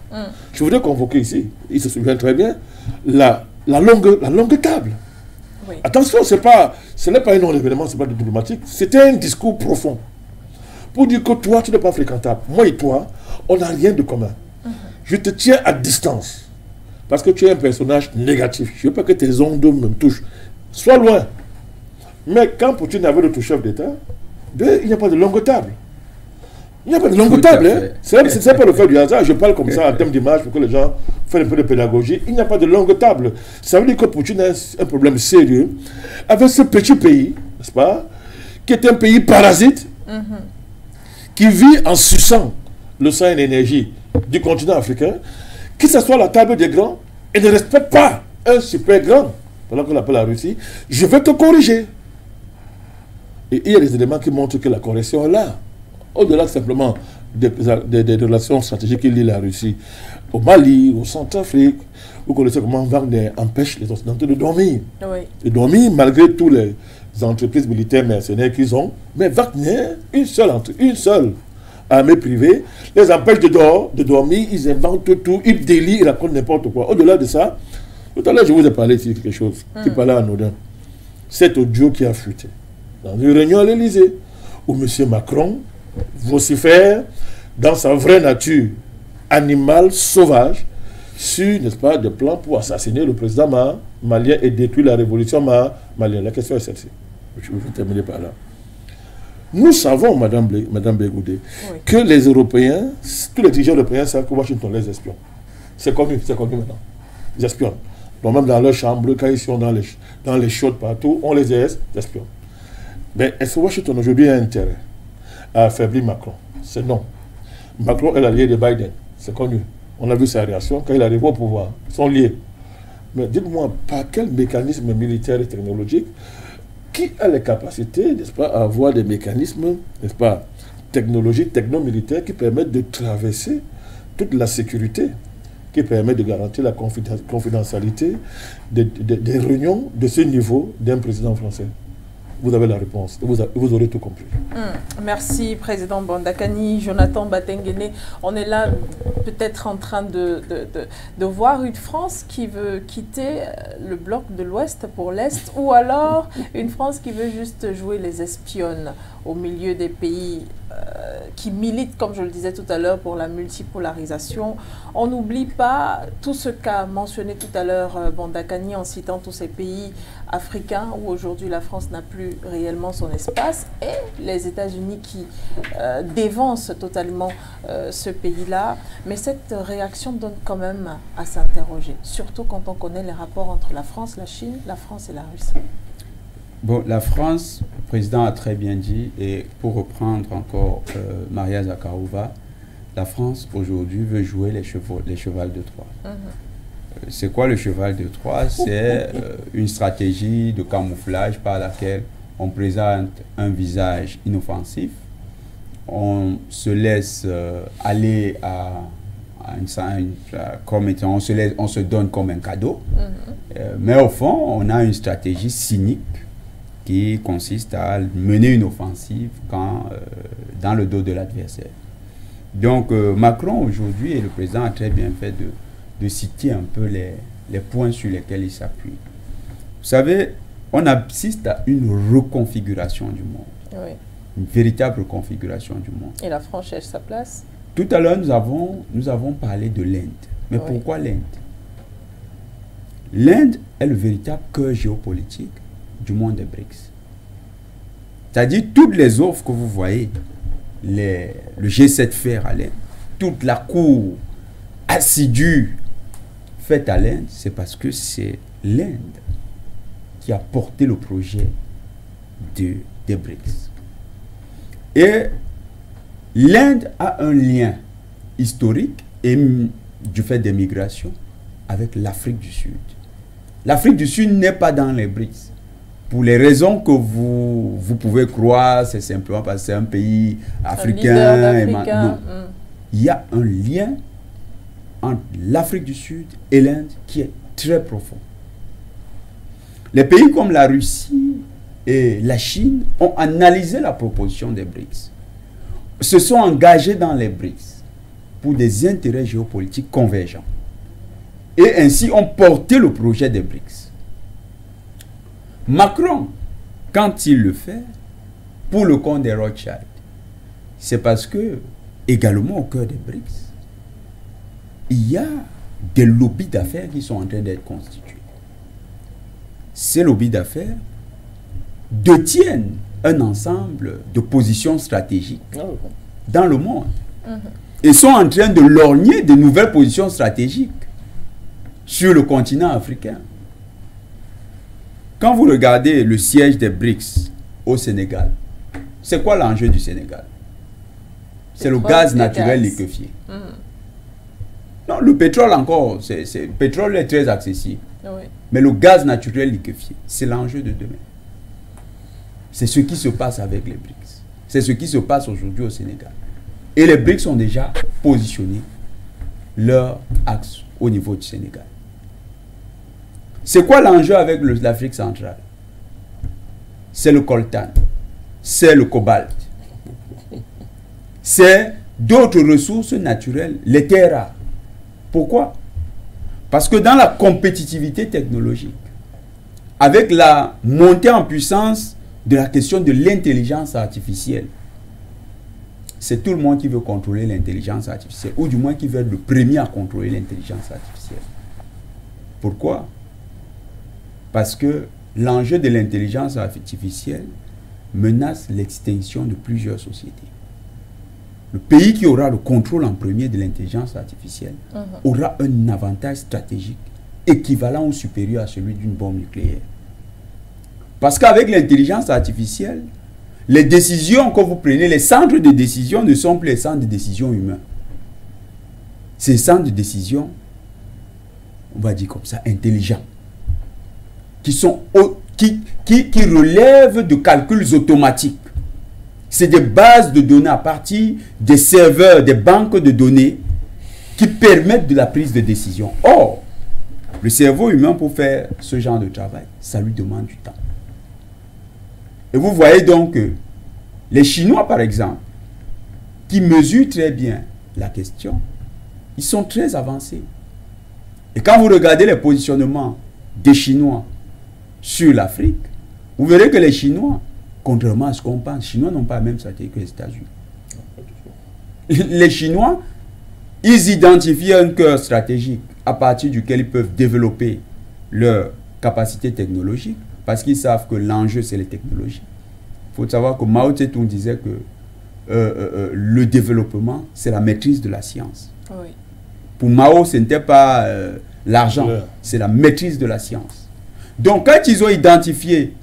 Je voudrais convoquer ici, il se souvient très bien, la longue table. Oui. Attention, ce n'est pas un non-événement, ce n'est pas du diplomatique, c'était un discours profond. Pour dire que toi, tu n'es pas fréquentable. Moi et toi, on n'a rien de commun. Je te tiens à distance. Parce que tu es un personnage négatif. Je ne veux pas que tes ondes me touchent. Sois loin. Mais quand Poutine avait notre chef d'État, il n'y a pas de longue table. Il n'y a pas de longue table. Hein. Ce n'est pas le fait du hasard. Je parle comme ça en termes d'image pour que les gens fassent un peu de pédagogie. Il n'y a pas de longue table. Ça veut dire que Poutine a un problème sérieux avec ce petit pays, n'est-ce pas, qui est un pays parasite, qui vit en suçant le sang et l'énergie du continent africain, qui s'assoit à la table des grands et ne respecte pas un super grand, pendant qu'on appelle la Russie. Je vais te corriger. Et il y a des éléments qui montrent que la correction est là. Au-delà simplement des relations stratégiques qu'il lie la Russie au Mali, au Centrafrique, vous connaissez comment Wagner empêche les Occidentaux de dormir. Oui. De dormir malgré toutes les entreprises militaires mercenaires qu'ils ont. Mais Wagner, une seule armée privée, les empêche de dormir, ils inventent tout, ils délient, ils racontent n'importe quoi. Au-delà de ça, tout à l'heure je vous ai parlé ici de quelque chose qui parlait à Nodin. Cet audio qui a fuité dans une réunion à l'Élysée où M. Macron vocifère dans sa vraie nature animale, sauvage, sur, n'est-ce pas, des plans pour assassiner le président malien et détruire la révolution malienne. La question est celle-ci. Je vais terminer par là. Nous savons, Madame Bégoudé, que les Européens, tous les dirigeants européens savent que Washington les espionne. C'est connu maintenant. Ils espionnent. Donc même dans leur chambre, quand ils sont dans les chaudes partout, on les espionne. Mais est-ce que Washington aujourd'hui a intérêt à affaiblir Macron? C'est non. Macron est l'allié de Biden, c'est connu. On a vu sa réaction quand il arrive au pouvoir. Ils sont liés. Mais dites-moi, par quel mécanisme militaire et technologique qui a les capacités, n'est-ce pas, à avoir des mécanismes, n'est-ce pas, technologiques, techno-militaires qui permettent de traverser toute la sécurité, qui permettent de garantir la confidentialité des réunions de ce niveau d'un président français? Vous avez la réponse. Vous aurez tout compris. Merci, Président Bondakani. Jonathan Batengene, on est là peut-être en train de voir une France qui veut quitter le bloc de l'Ouest pour l'Est, ou alors une France qui veut juste jouer les espionnes au milieu des pays qui militent, comme je le disais tout à l'heure, pour la multipolarisation. On n'oublie pas tout ce qu'a mentionné tout à l'heure Bondakani en citant tous ces pays africains où aujourd'hui la France n'a plus réellement son espace, et les États-Unis qui dévancent totalement ce pays-là. Mais cette réaction donne quand même à s'interroger, surtout quand on connaît les rapports entre la France, la Chine, la France et la Russie. Bon, la France, le président a très bien dit, et pour reprendre encore Maria Zakharova, la France aujourd'hui veut jouer les chevals de Troie. C'est quoi le cheval de Troie? C'est une stratégie de camouflage par laquelle on présente un visage inoffensif, on se laisse aller on se donne comme un cadeau, mais au fond, on a une stratégie cynique qui consiste à mener une offensive dans le dos de l'adversaire. Donc Macron aujourd'hui, et le président a très bien fait de citer un peu les points sur lesquels il s'appuie. Vous savez, on assiste à une reconfiguration du monde. Oui. Une véritable reconfiguration du monde. Et la France cherche sa place. Tout à l'heure, nous avons parlé de l'Inde. Mais oui. Pourquoi l'Inde? L'Inde est le véritable cœur géopolitique du monde des BRICS. C'est-à-dire toutes les offres que vous voyez, le G7 faire à l'Inde, toute la cour assidue faite à l'Inde, c'est parce que c'est l'Inde qui a porté le projet des BRICS. Et l'Inde a un lien historique et du fait des migrations avec l'Afrique du Sud. L'Afrique du Sud n'est pas dans les BRICS. pour les raisons que vous pouvez croire, c'est simplement parce que c'est un pays africain. Non. Il y a un lien entre l'Afrique du Sud et l'Inde qui est très profond. Les pays comme la Russie et la Chine ont analysé la proposition des BRICS, se sont engagés dans les BRICS pour des intérêts géopolitiques convergents et ainsi ont porté le projet des BRICS. Macron, quand il le fait, pour le compte des Rothschild, c'est parce que, également au cœur des BRICS, il y a des lobbies d'affaires qui sont en train d'être constitués. Ces lobbies d'affaires détiennent un ensemble de positions stratégiques dans le monde et sont en train de lorgner de nouvelles positions stratégiques sur le continent africain. Quand vous regardez le siège des BRICS au Sénégal, c'est quoi l'enjeu du Sénégal? C'est le gaz naturel liquéfié. Non, le pétrole encore, le pétrole est très accessible. Oui. Mais le gaz naturel liquéfié, c'est l'enjeu de demain. C'est ce qui se passe avec les BRICS. C'est ce qui se passe aujourd'hui au Sénégal. Et les BRICS ont déjà positionné leur axe au niveau du Sénégal. C'est quoi l'enjeu avec l'Afrique centrale? C'est le coltan, c'est le cobalt, c'est d'autres ressources naturelles, les terres rares. Pourquoi? Parce que dans la compétitivité technologique, avec la montée en puissance de la question de l'intelligence artificielle, c'est tout le monde qui veut contrôler l'intelligence artificielle, ou du moins qui veut être le premier à contrôler l'intelligence artificielle. Pourquoi? Parce que l'enjeu de l'intelligence artificielle menace l'extinction de plusieurs sociétés. Le pays qui aura le contrôle en premier de l'intelligence artificielle aura un avantage stratégique équivalent ou supérieur à celui d'une bombe nucléaire. Parce qu'avec l'intelligence artificielle, les décisions que vous prenez, les centres de décision ne sont plus les centres de décision humains. Ces centres de décision, on va dire comme ça, intelligents, qui relèvent de calculs automatiques. C'est des bases de données à partir des serveurs, des banques de données qui permettent de la prise de décision. Or, le cerveau humain, pour faire ce genre de travail, ça lui demande du temps. Et vous voyez donc que les Chinois, par exemple, qui mesurent très bien la question, ils sont très avancés. Et quand vous regardez les positionnements des Chinois sur l'Afrique, vous verrez que les Chinois, contrairement à ce qu'on pense, les Chinois n'ont pas la même stratégie que les États-Unis. Les Chinois, ils identifient un cœur stratégique à partir duquel ils peuvent développer leur capacité technologique, parce qu'ils savent que l'enjeu, c'est les technologies. Il faut savoir que Mao Tse-tung disait que le développement, c'est la maîtrise de la science. Oui. Pour Mao, ce n'était pas l'argent, c'est la maîtrise de la science. Donc, quand ils ont identifié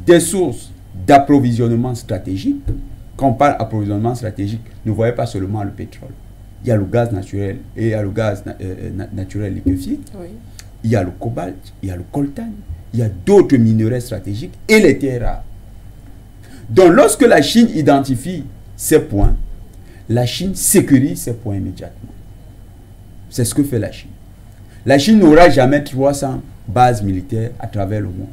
des sources d'approvisionnement stratégique, quand on parle d'approvisionnement stratégique, ne voyez pas seulement le pétrole. Il y a le gaz naturel et il y a le gaz naturel liquéfié. Oui. Il y a le cobalt, il y a le coltan, il y a d'autres minerais stratégiques et les terres rares. Donc, lorsque la Chine identifie ces points, la Chine sécurise ces points immédiatement. C'est ce que fait la Chine. La Chine n'aura jamais 300 bases militaires à travers le monde.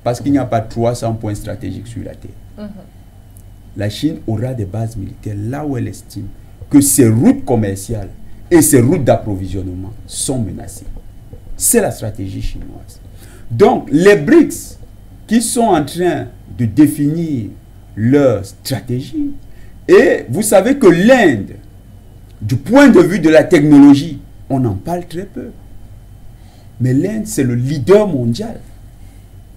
Parce qu'il n'y a pas 300 points stratégiques sur la Terre. La Chine aura des bases militaires là où elle estime que ses routes commerciales et ses routes d'approvisionnement sont menacées. C'est la stratégie chinoise. Donc, les BRICS qui sont en train de définir leur stratégie, et vous savez que l'Inde, du point de vue de la technologie, on en parle très peu. Mais l'Inde, c'est le leader mondial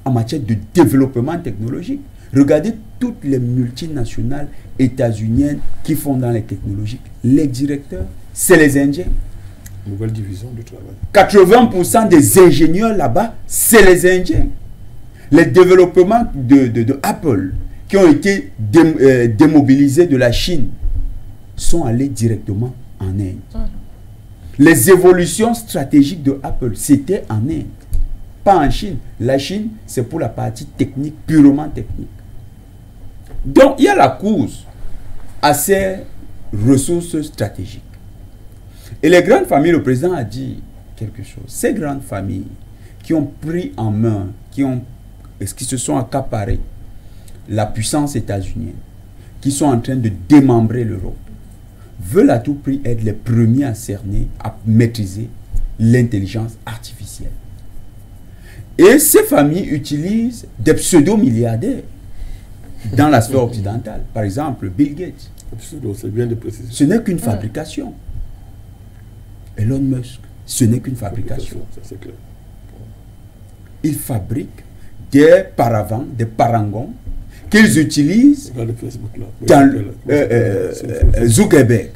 en matière de développement technologique. Regardez toutes les multinationales états-uniennes qui font dans les technologies. Les directeurs, c'est les Indiens. Nouvelle division du travail. 80% des ingénieurs là-bas, c'est les Indiens. Les développements de Apple qui ont été démobilisés de la Chine sont allés directement en Inde. Les évolutions stratégiques de Apple, c'était en Inde. pas en Chine. La Chine, c'est pour la partie technique, purement technique. Donc, il y a la course à ces ressources stratégiques. Et les grandes familles, le président a dit quelque chose. Ces grandes familles qui ont pris en main, qui se sont accaparées la puissance états-unienne, qui sont en train de démembrer l'Europe, veulent à tout prix être les premiers à cerner, à maîtriser l'intelligence artificielle. Et ces familles utilisent des pseudo-milliardaires dans la sphère occidentale. Par exemple, Bill Gates. C'est bien de préciser. Ce n'est qu'une fabrication. Elon Musk, ce n'est qu'une fabrication. Ça, c'est clair. Ils fabriquent des paravents, des parangons qu'ils utilisent dans Zuckerberg.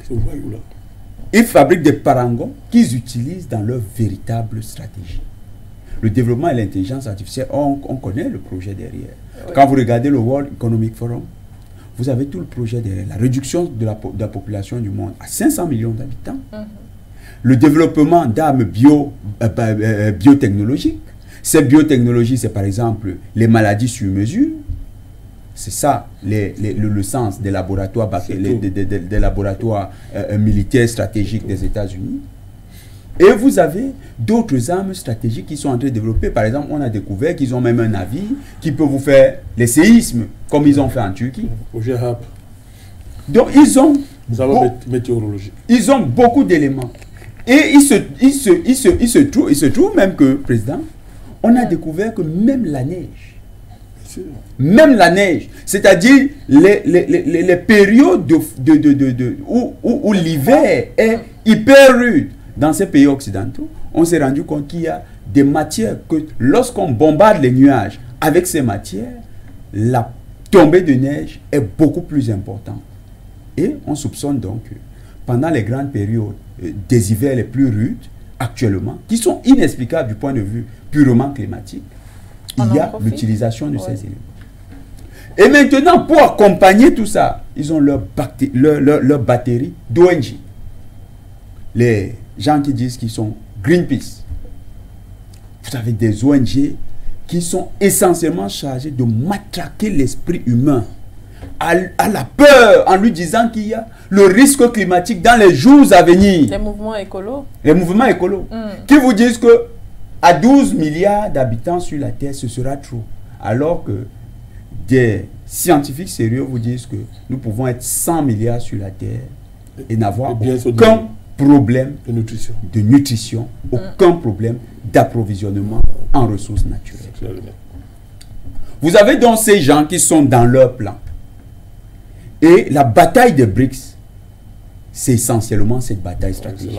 Ils fabriquent des parangons qu'ils utilisent dans leur véritable stratégie. Le développement et l'intelligence artificielle, on connaît le projet derrière. Oui. Quand vous regardez le World Economic Forum, vous avez tout le projet derrière. La réduction de la population du monde à 500 millions d'habitants. Le développement d'armes biotechnologiques. Ces biotechnologies, c'est par exemple les maladies sur mesure. C'est ça le sens des laboratoires, des laboratoires militaires stratégiques des États-Unis. Et vous avez d'autres armes stratégiques qui sont en train de développer. Par exemple, on a découvert qu'ils ont même un navire qui peut vous faire les séismes, comme ils ont fait en Turquie. Projet HAP. Donc, ils ont beaucoup d'éléments. Et il se trouve même que, Président, on a découvert que même la neige, c'est-à-dire les périodes où l'hiver est hyper rude dans ces pays occidentaux, on s'est rendu compte qu'il y a des matières que lorsqu'on bombarde les nuages avec ces matières, la tombée de neige est beaucoup plus importante. Et on soupçonne donc que pendant les grandes périodes des hivers les plus rudes, actuellement, qui sont inexplicables du point de vue purement climatique, il y a l'utilisation de ces éléments. Et maintenant, pour accompagner tout ça, ils ont leur batterie d'ONG. Les gens qui disent qu'ils sont Greenpeace. Vous avez des ONG qui sont essentiellement chargés de matraquer l'esprit humain à la peur, en lui disant qu'il y a le risque climatique dans les jours à venir. Les mouvements écolos. Les mouvements écolos. Qui vous disent que à 12 milliards d'habitants sur la Terre, ce sera trop. Alors que des scientifiques sérieux vous disent que nous pouvons être 100 milliards sur la Terre et n'avoir aucun problème de nutrition, aucun problème d'approvisionnement en ressources naturelles. Vous avez donc ces gens qui sont dans leur plan. Et la bataille des BRICS, c'est essentiellement cette bataille stratégique.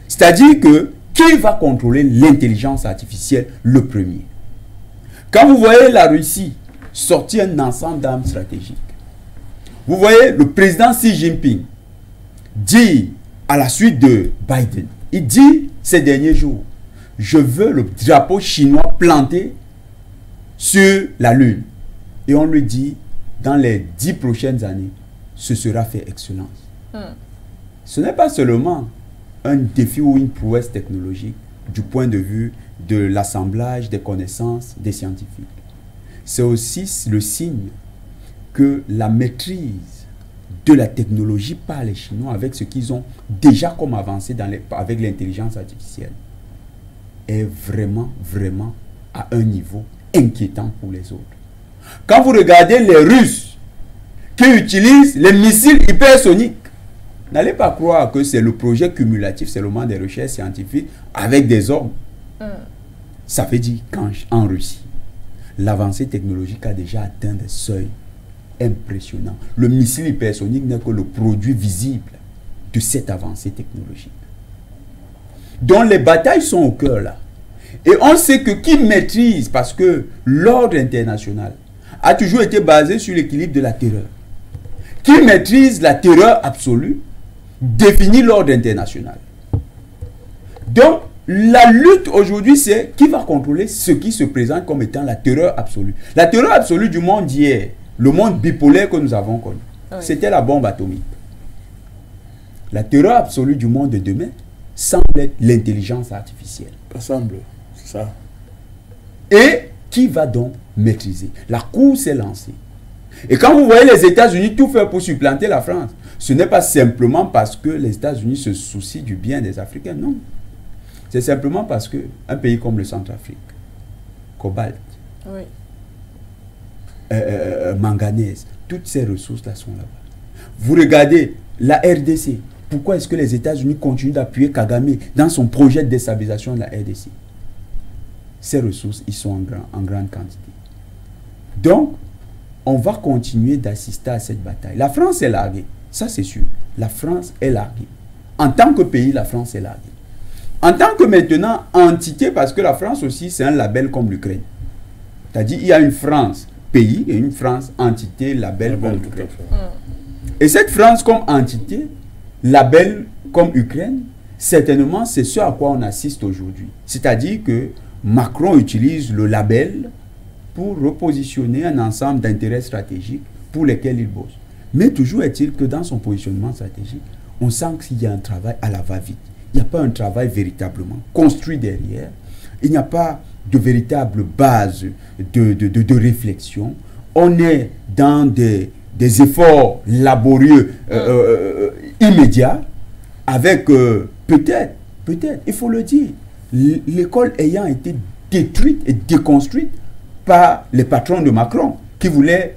C'est-à-dire que qui va contrôler l'intelligence artificielle le premier? Quand vous voyez la Russie sortir un ensemble d'armes stratégiques, vous voyez le président Xi Jinping dit à la suite de Biden, il dit ces derniers jours, je veux le drapeau chinois planté sur la Lune. Et on lui dit, dans les 10 prochaines années, ce sera fait excellence. Ce n'est pas seulement un défi ou une prouesse technologique du point de vue de l'assemblage des connaissances des scientifiques. C'est aussi le signe que la maîtrise de la technologie par les Chinois avec ce qu'ils ont déjà comme avancé avec l'intelligence artificielle est vraiment, vraiment à un niveau inquiétant pour les autres. Quand vous regardez les Russes qui utilisent les missiles hypersoniques, n'allez pas croire que c'est le projet cumulatif seulement des recherches scientifiques avec des hommes. Ça veut dire qu'en Russie, l'avancée technologique a déjà atteint des seuils impressionnants. Le missile hypersonique n'est que le produit visible de cette avancée technologique. Donc les batailles sont au cœur là. Et on sait que qui maîtrise, parce que l'ordre international a toujours été basé sur l'équilibre de la terreur. Qui maîtrise la terreur absolue définit l'ordre international. Donc, la lutte aujourd'hui, c'est qui va contrôler ce qui se présente comme étant la terreur absolue. La terreur absolue du monde d'hier, le monde bipolaire que nous avons connu, c'était la bombe atomique. La terreur absolue du monde de demain semble être l'intelligence artificielle. Pas semble, c'est ça. Et qui va donc maîtriser? La course est lancée. Et quand vous voyez les États-Unis tout faire pour supplanter la France, ce n'est pas simplement parce que les États-Unis se soucient du bien des Africains, non. C'est simplement parce qu'un pays comme le Centrafrique, cobalt, oui. Manganèse, toutes ces ressources-là sont là-bas. Vous regardez la RDC. Pourquoi est-ce que les États-Unis continuent d'appuyer Kagame dans son projet de déstabilisation de la RDC? Ces ressources, ils sont en grande quantité. Donc, on va continuer d'assister à cette bataille. La France est larguée, ça c'est sûr. La France est larguée. En tant que pays, la France est larguée. En tant que maintenant entité, parce que la France aussi, c'est un label comme l'Ukraine. C'est-à-dire, il y a une France pays et une France entité, label comme l'Ukraine. Et cette France comme entité, label comme Ukraine, certainement, c'est ce à quoi on assiste aujourd'hui. C'est-à-dire que Macron utilise le label pour repositionner un ensemble d'intérêts stratégiques pour lesquels il bosse. Mais toujours est-il que dans son positionnement stratégique, on sent qu'il y a un travail à la va-vite. Il n'y a pas un travail véritablement construit derrière. Il n'y a pas de véritable base de réflexion. On est dans des efforts laborieux immédiats avec peut-être, il faut le dire, l'école ayant été détruite et déconstruite par les patrons de Macron qui voulaient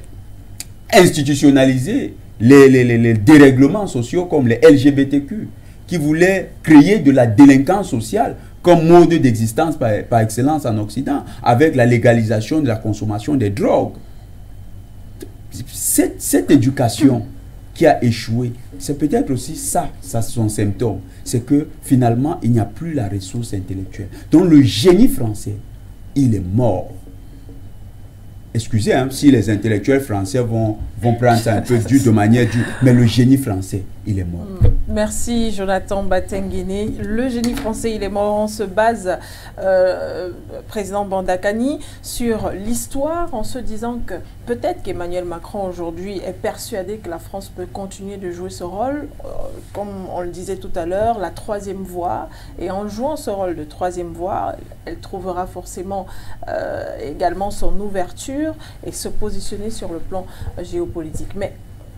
institutionnaliser les dérèglements sociaux comme les LGBTQ, qui voulaient créer de la délinquance sociale comme mode d'existence par excellence en Occident, avec la légalisation de la consommation des drogues. Cette éducation qui a échoué, c'est peut-être aussi ça son symptôme. C'est que finalement, il n'y a plus la ressource intellectuelle. Donc le génie français, il est mort. Excusez si les intellectuels français vont prendre ça un peu de manière dure, mais le génie français, il est mort. Merci Jonathan Batenguene. Le génie français, il est mort. On se base, président Bandakani, sur l'histoire en se disant que peut-être qu'Emmanuel Macron aujourd'hui est persuadé que la France peut continuer de jouer ce rôle, comme on le disait tout à l'heure, la troisième voie. Et en jouant ce rôle de troisième voie, elle trouvera forcément également son ouverture et se positionner sur le plan géopolitique. Mais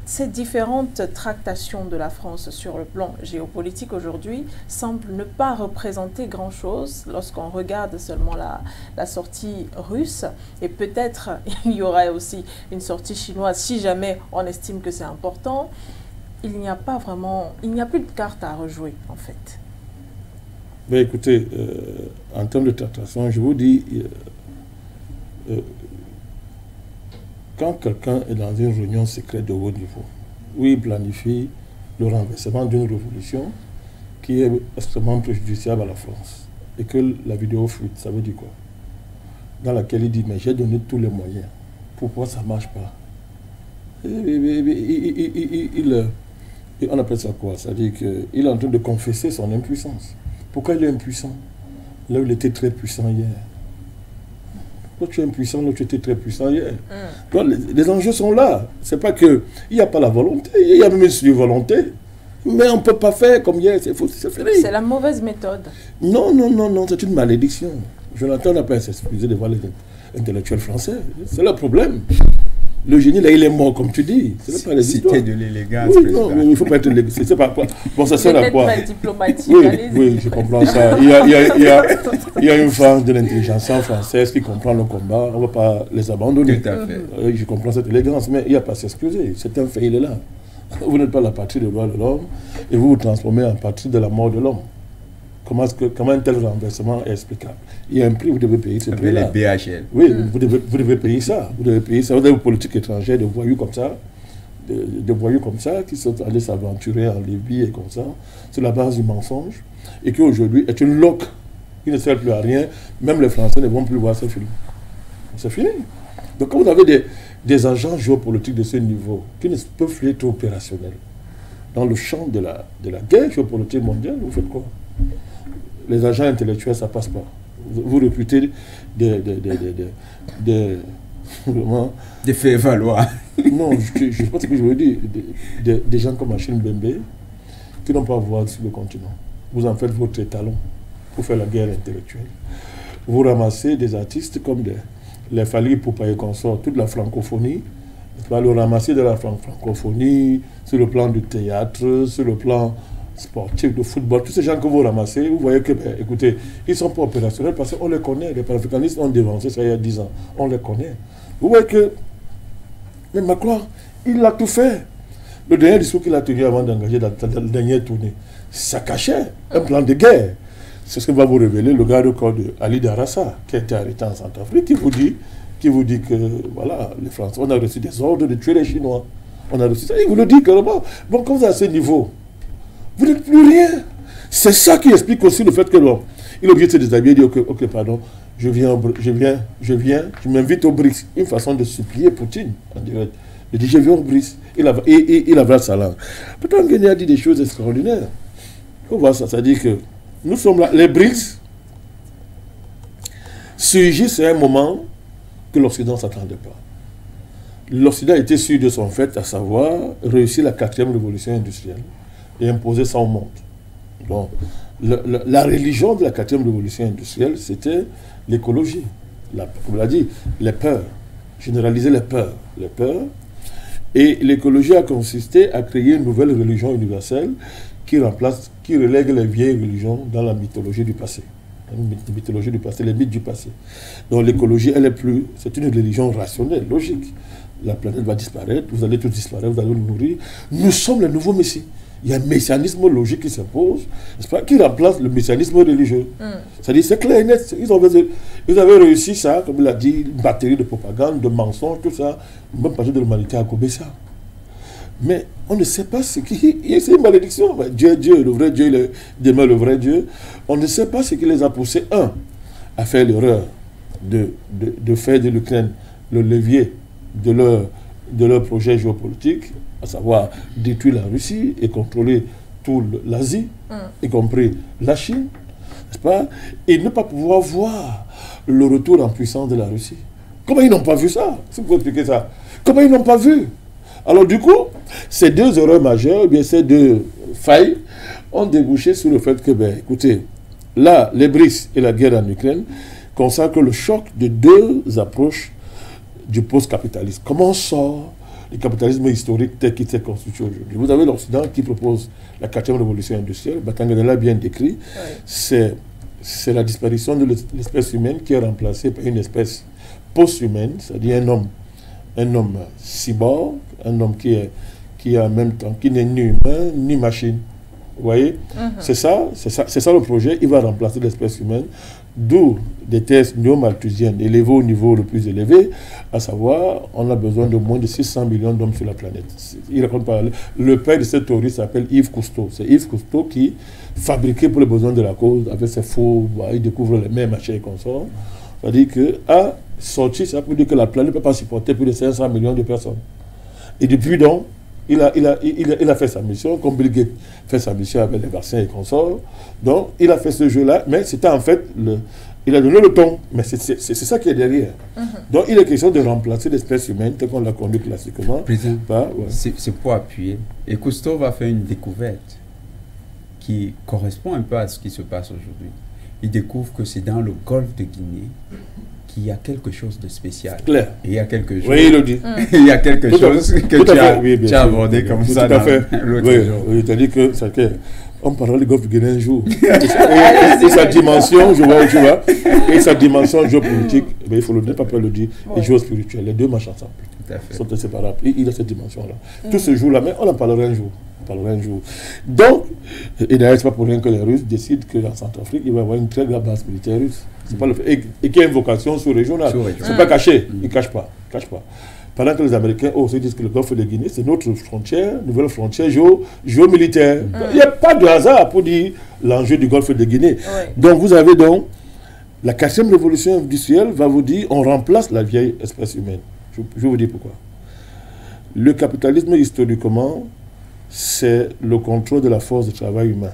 ces différentes tractations de la France sur le plan géopolitique aujourd'hui semblent ne pas représenter grand-chose lorsqu'on regarde seulement la sortie russe. Et peut-être il y aura aussi une sortie chinoise si jamais on estime que c'est important. Il n'y a plus de cartes à rejouer en fait. Ben écoutez, en termes de tractation, je vous dis, quand quelqu'un est dans une réunion secrète de haut niveau, où il planifie le renversement d'une révolution qui est extrêmement préjudiciable à la France, et que la vidéo fuite, ça veut dire quoi? Dans laquelle il dit, mais j'ai donné tous les moyens. Pourquoi ça ne marche pas? On appelle ça quoi? C'est-à-dire qu'il est en train de confesser son impuissance. Pourquoi il est impuissant? Là où il était très puissant hier. Quand tu es impuissant, là tu étais très puissant hier. Donc, les enjeux sont là. C'est pas qu'il n'y a pas la volonté, il y a même une volonté. Mais on ne peut pas faire comme hier, c'est fini. C'est la mauvaise méthode. Non, c'est une malédiction. Jonathan n'a pas à s'excuser devant les intellectuels français. C'est le problème. Le génie, là, il est mort, comme tu dis. C'est pas les histoires. C'était de l'élégance. Oui, non, mais il ne faut pas être élégant. C'est pas quoi. Bon, ça sert à quoi? Peut-être pas diplomatique. Oui, je comprends ça. Il y a une phase de l'intelligence française qui comprend le combat. On ne va pas les abandonner. Tout à fait. Je comprends cette élégance, mais il n'y a pas à s'excuser. C'est un fait, il est là. Vous n'êtes pas la patrie des droits de l'homme et vous vous transformez en patrie de la mort de l'homme. Comment un tel renversement est explicable? Il y a un prix, vous devez payer ce prix-là. Les BHL. Oui, vous devez payer ça. Vous devez payer ça. Vous avez une politique étrangère de voyous comme ça, de voyous comme ça, qui sont allés s'aventurer en Libye et comme ça, sur la base du mensonge, et qui aujourd'hui est une loque qui ne sert plus à rien. Même les Français ne vont plus voir ce film. C'est fini. Donc quand vous avez des agents géopolitiques de ce niveau qui ne peuvent plus être opérationnels dans le champ de la guerre géopolitique mondiale, vous faites quoi? Les agents intellectuels, ça ne passe pas. Vous recrutez des faits valoir. Non, je ne sais pas ce que je veux dire. Des gens comme Achille Mbembe qui n'ont pas à voir sur le continent. Vous en faites votre étalon pour faire la guerre intellectuelle. vous ramassez des artistes comme les Fally Ipupa et consorts, toute la francophonie, le ramasser de la francophonie, sur le plan du théâtre, sur le plan sportif, de football, tous ces gens que vous ramassez, vous voyez que, écoutez, ils ne sont pas opérationnels parce qu'on les connaît. Les panafricanistes ont dévancé ça il y a 10 ans. On les connaît. Vous voyez que, mais Macron, il a tout fait. Le dernier discours qu'il a tenu avant d'engager la dernière tournée, ça cachait un plan de guerre. C'est ce que va vous révéler le garde corps de Ali Darassa, qui a été arrêté en Centrafrique, qui vous dit que, voilà, les Français, on a reçu des ordres de tuer les Chinois. On a reçu ça. Il vous le dit carrément. Bon, quand vous êtes à ce niveau, vous n'êtes plus rien. C'est ça qui explique aussi le fait que l'homme, il est obligé de se déshabiller et dire ok, pardon, je m'invite au BRICS. Une façon de supplier Poutine en direct. Il dit, je viens au BRICS. Il avale sa langue. Pourtant, Guéné a dit des choses extraordinaires. On voit ça, ça dit que nous sommes là. Les BRICS surgissent à un moment que l'Occident ne s'attendait pas. L'Occident était sûr de son fait, à savoir réussir la 4e révolution industrielle et imposer ça au monde. Donc, la religion de la 4e révolution industrielle, c'était l'écologie. Comme on l'a dit, les peurs. Généraliser les peurs. Et l'écologie a consisté à créer une nouvelle religion universelle qui relègue les vieilles religions dans la mythologie du passé. La mythologie du passé, les mythes du passé. Donc l'écologie, c'est une religion rationnelle, logique. La planète va disparaître, vous allez tous disparaître, vous allez nous nourrir. Nous sommes les nouveaux messies. Il y a un messianisme logique qui s'impose, qui remplace le messianisme religieux. C'est-à-dire, c'est clair et net. Ils avaient réussi ça, comme il a dit, une batterie de propagande, de mensonges, tout ça. Une bonne partie de l'humanité a cobé ça. Mais on ne sait pas ce qui... C'est une malédiction. Dieu, le vrai Dieu, il demeure le vrai Dieu. On ne sait pas ce qui les a poussés, à faire l'erreur de faire de l'Ukraine le levier de leur projet géopolitique, à savoir détruire la Russie et contrôler toute l'Asie, y compris la Chine, n'est-ce pas? Et ne pas pouvoir voir le retour en puissance de la Russie. Comment ils n'ont pas vu ça? Si vous pouvez expliquer ça. Comment ils n'ont pas vu? Alors du coup, ces deux erreurs majeures, bien ces deux failles, ont débouché sur le fait que, écoutez, là, les BRICS et la guerre en Ukraine consacrent le choc de deux approches du post-capitalisme. Comment on sort du capitalisme historique tel qu'il s'est constitué aujourd'hui? Vous avez l'Occident qui propose la 4e révolution industrielle, Batangana l'a bien décrit, c'est la disparition de l'espèce humaine qui est remplacée par une espèce post-humaine, c'est-à-dire un homme cyborg, un homme qui est en même temps, qui n'est ni humain ni machine. Vous voyez? C'est ça le projet. Il va remplacer l'espèce humaine, d'où des thèses néo-malthusiennes élevées au niveau le plus élevé, à savoir, on a besoin de moins de 600 millions d'hommes sur la planète. Il raconte pas. Le père de cette théorie s'appelle Yves Cousteau. C'est Yves Cousteau qui, fabriqué pour les besoins de la cause, avec ses faux, il découvre les mêmes machins et consorts. C'est-à-dire qu'à sortir, ça veut dire que la planète ne peut pas supporter plus de 500 millions de personnes. Et depuis donc, il a fait sa mission, comme Bill Gates fait sa mission avec les vaccins et consorts. Donc, il a fait ce jeu-là, mais c'était en fait, il a donné le ton, mais c'est ça qui est derrière. Donc, il est question de remplacer l'espèce humaine, tel qu'on l'a connu classiquement. C'est pour appuyer. Et Cousteau va faire une découverte qui correspond un peu à ce qui se passe aujourd'hui. Il découvre que c'est dans le golfe de Guinée qu'il y a quelque chose de spécial. Clair. Et il y a quelque chose. Oui, il le dit. Il y a quelque chose que tu as abordé comme ça dans l'autre jour. Oui, c'est-à-dire que on parlera du golfe de Guinée un jour. Et sa dimension, je vois où tu vas, et sa dimension géopolitique, il faut ne pas peur le dire, et géospirituelle. Les deux marchent ensemble. Tout à fait. Ils sont inséparables. Et il a cette dimension-là. Tout ce jour-là, mais on en parlera un jour. Donc, et d'ailleurs, ce n'est pas pour rien que les Russes décident qu'en Centrafrique, il va y avoir une très grande base militaire russe. C'est pas le fait. Et qu'il y a une vocation sous-régionale. Ce n'est pas caché. Ils ne cachent pas. Pendant que les Américains aussi disent que le golfe de Guinée, c'est notre frontière, nouvelle frontière géomilitaire. Il n'y a pas de hasard pour dire l'enjeu du golfe de Guinée. Donc, vous avez donc la 4e révolution industrielle va vous dire on remplace la vieille espèce humaine. Je vais vous dire pourquoi. Le capitalisme, historiquement, c'est le contrôle de la force de travail humain.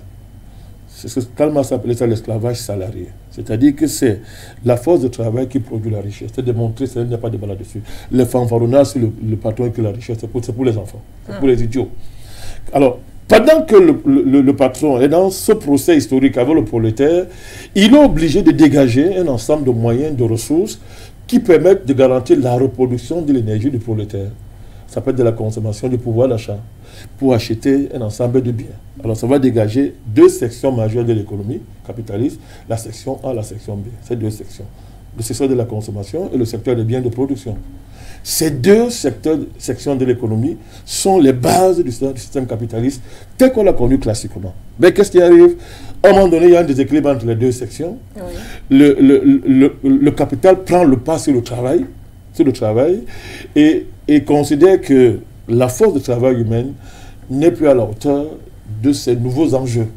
C'est ce que Karl Marx appelait ça l'esclavage salarié. C'est-à-dire que c'est la force de travail qui produit la richesse. C'est démontré, il n'y a pas de débat là-dessus. Le fanfaronnage, c'est le patron qui a la richesse, c'est pour les enfants, c'est pour les idiots. Alors, Pendant que le patron est dans ce procès historique avec le prolétaire, il est obligé de dégager un ensemble de moyens, de ressources qui permettent de garantir la reproduction de l'énergie du prolétaire. Ça peut être de la consommation, du pouvoir d'achat, pour acheter un ensemble de biens. Alors ça va dégager deux sections majeures de l'économie capitaliste, la section A et la section B. Ces deux sections. Le secteur de la consommation et le secteur des biens de production. Ces deux sections de l'économie sont les bases du système capitaliste tel qu'on l'a connu classiquement. Mais qu'est-ce qui arrive? À un moment donné, il y a un déséquilibre entre les deux sections. Oui. Le capital prend le pas sur le travail, et considère que la force de travail humaine n'est plus à la hauteur de ces nouveaux enjeux.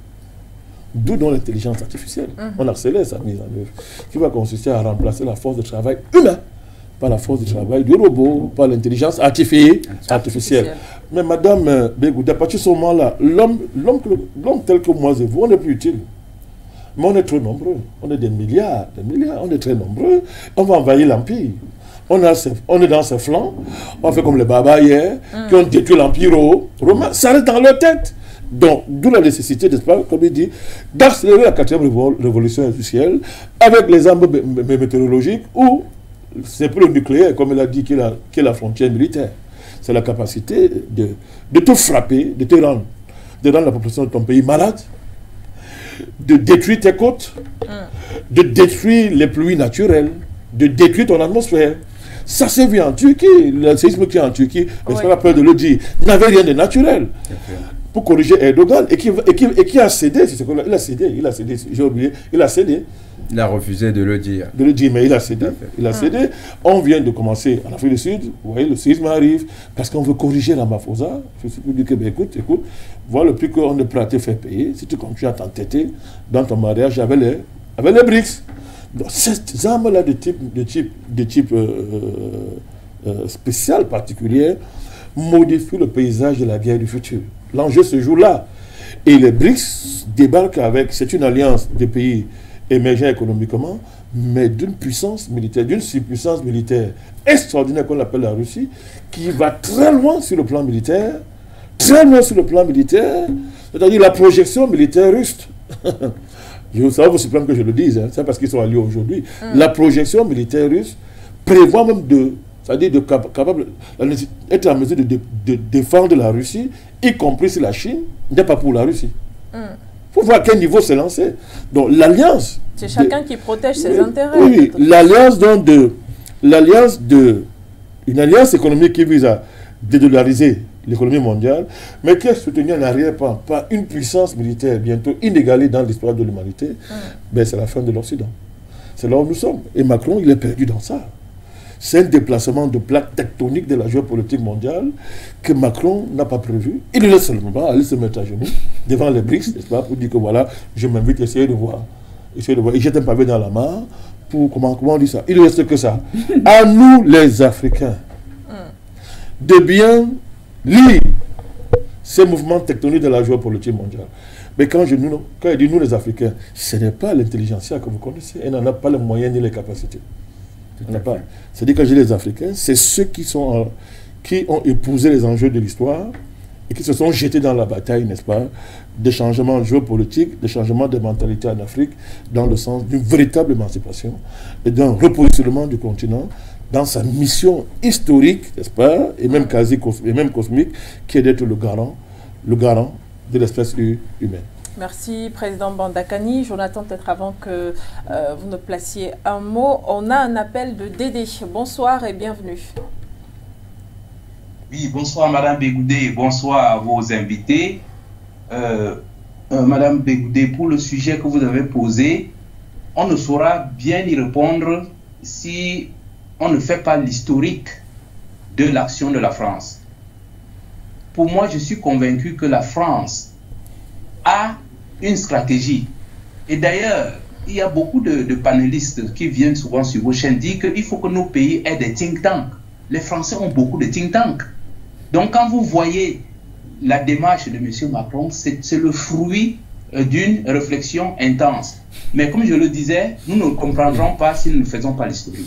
D'où dans l'intelligence artificielle. On accélère sa mise en œuvre, qui va consister à remplacer la force de travail humain par la force de travail du robot, par l'intelligence artificielle. Mais Madame Begouda, à partir de ce moment-là, l'homme tel que moi et vous, on n'est plus utile. Mais on est trop nombreux. On est des milliards, on est très nombreux. On va envahir l'Empire. On est dans ses flancs. On fait comme les Babas hier, qui ont détruit l'Empire romain. Ça reste dans leur tête. Donc, d'où la nécessité, n'est-ce pas, comme il dit, d'accélérer la 4e révolution industrielle avec les armes météorologiques ou c'est pour le nucléaire, comme il a dit, qui est la frontière militaire. C'est la capacité de te frapper, de rendre la population de ton pays malade, de détruire tes côtes, de détruire les pluies naturelles, de détruire ton atmosphère. Ça s'est vu en Turquie. Le séisme qui est en Turquie, je n'ai pas peur de le dire, n'avait rien de naturel. Pour corriger Erdogan, et qui a cédé, il a cédé, j'ai oublié, il a cédé. Il a refusé de le dire. Mais il a cédé. On vient de commencer en Afrique du Sud, vous voyez, le séisme arrive, parce qu'on veut corriger la Mafosa. Je suis dit que, écoute, voilà le prix qu'on est prêt à te faire payer, si tu continues à t'entêter dans ton mariage avec les BRICS. Donc, ces armes-là de type spécial, particulier, modifient le paysage de la guerre du futur. L'enjeu se joue là. Et les BRICS débarquent avec, c'est une alliance de pays émergents économiquement, mais d'une puissance militaire, d'une surpuissance militaire extraordinaire qu'on appelle la Russie, qui va très loin sur le plan militaire, c'est-à-dire la projection militaire russe. Ça va vous surprendre que je le dise, c'est parce qu'ils sont alliés aujourd'hui. La projection militaire russe prévoit même être en mesure de défendre la Russie, y compris si la Chine n'est pas pour la Russie. Il faut voir à quel niveau c'est lancé. Donc l'alliance... C'est chacun qui protège ses intérêts. Oui, une alliance économique qui vise à dédollariser l'économie mondiale, mais qui est soutenue en arrière-plan par une puissance militaire bientôt inégalée dans l'histoire de l'humanité, ben c'est la fin de l'Occident. C'est là où nous sommes. Et Macron, il est perdu dans ça. C'est un déplacement de plaque tectonique de la géopolitique mondiale que Macron n'a pas prévu. Il ne laisse seulement pas aller se mettre à genoux devant les BRICS, n'est-ce pas, pour dire que voilà, je m'invite à essayer de voir. Il jette un pavé dans la mare pour, comment on dit ça? Il ne reste que ça. À nous, les Africains, de bien lire ces mouvements tectoniques de la géopolitique mondiale. Mais quand je dis nous, les Africains, ce n'est pas l'intelligentsia que vous connaissez. Elle n'en a pas les moyens ni les capacités. C'est-à-dire que j'ai les Africains, c'est ceux qui ont épousé les enjeux de l'histoire et qui se sont jetés dans la bataille, n'est-ce pas, des changements géopolitiques, des changements de mentalité en Afrique, dans le sens d'une véritable émancipation et d'un repositionnement du continent dans sa mission historique, n'est-ce pas, et même cosmique, qui est d'être le garant de l'espèce humaine. Merci, Président Bandakani. Jonathan, peut-être avant que vous ne placiez un mot, on a un appel de Dédé. Bonsoir et bienvenue. Oui, bonsoir Madame Begoudé et bonsoir à vos invités. Madame Begoudé, pour le sujet que vous avez posé, on ne saura bien y répondre si on ne fait pas l'historique de l'action de la France. Pour moi, je suis convaincu que la France a une stratégie. Et d'ailleurs, il y a beaucoup de panélistes qui viennent souvent sur vos chaînes dire qu'il faut que nos pays aient des think tanks. Les Français ont beaucoup de think tanks. Donc quand vous voyez la démarche de M. Macron, c'est le fruit d'une réflexion intense. Mais comme je le disais, nous ne comprendrons pas si nous ne faisons pas l'historique.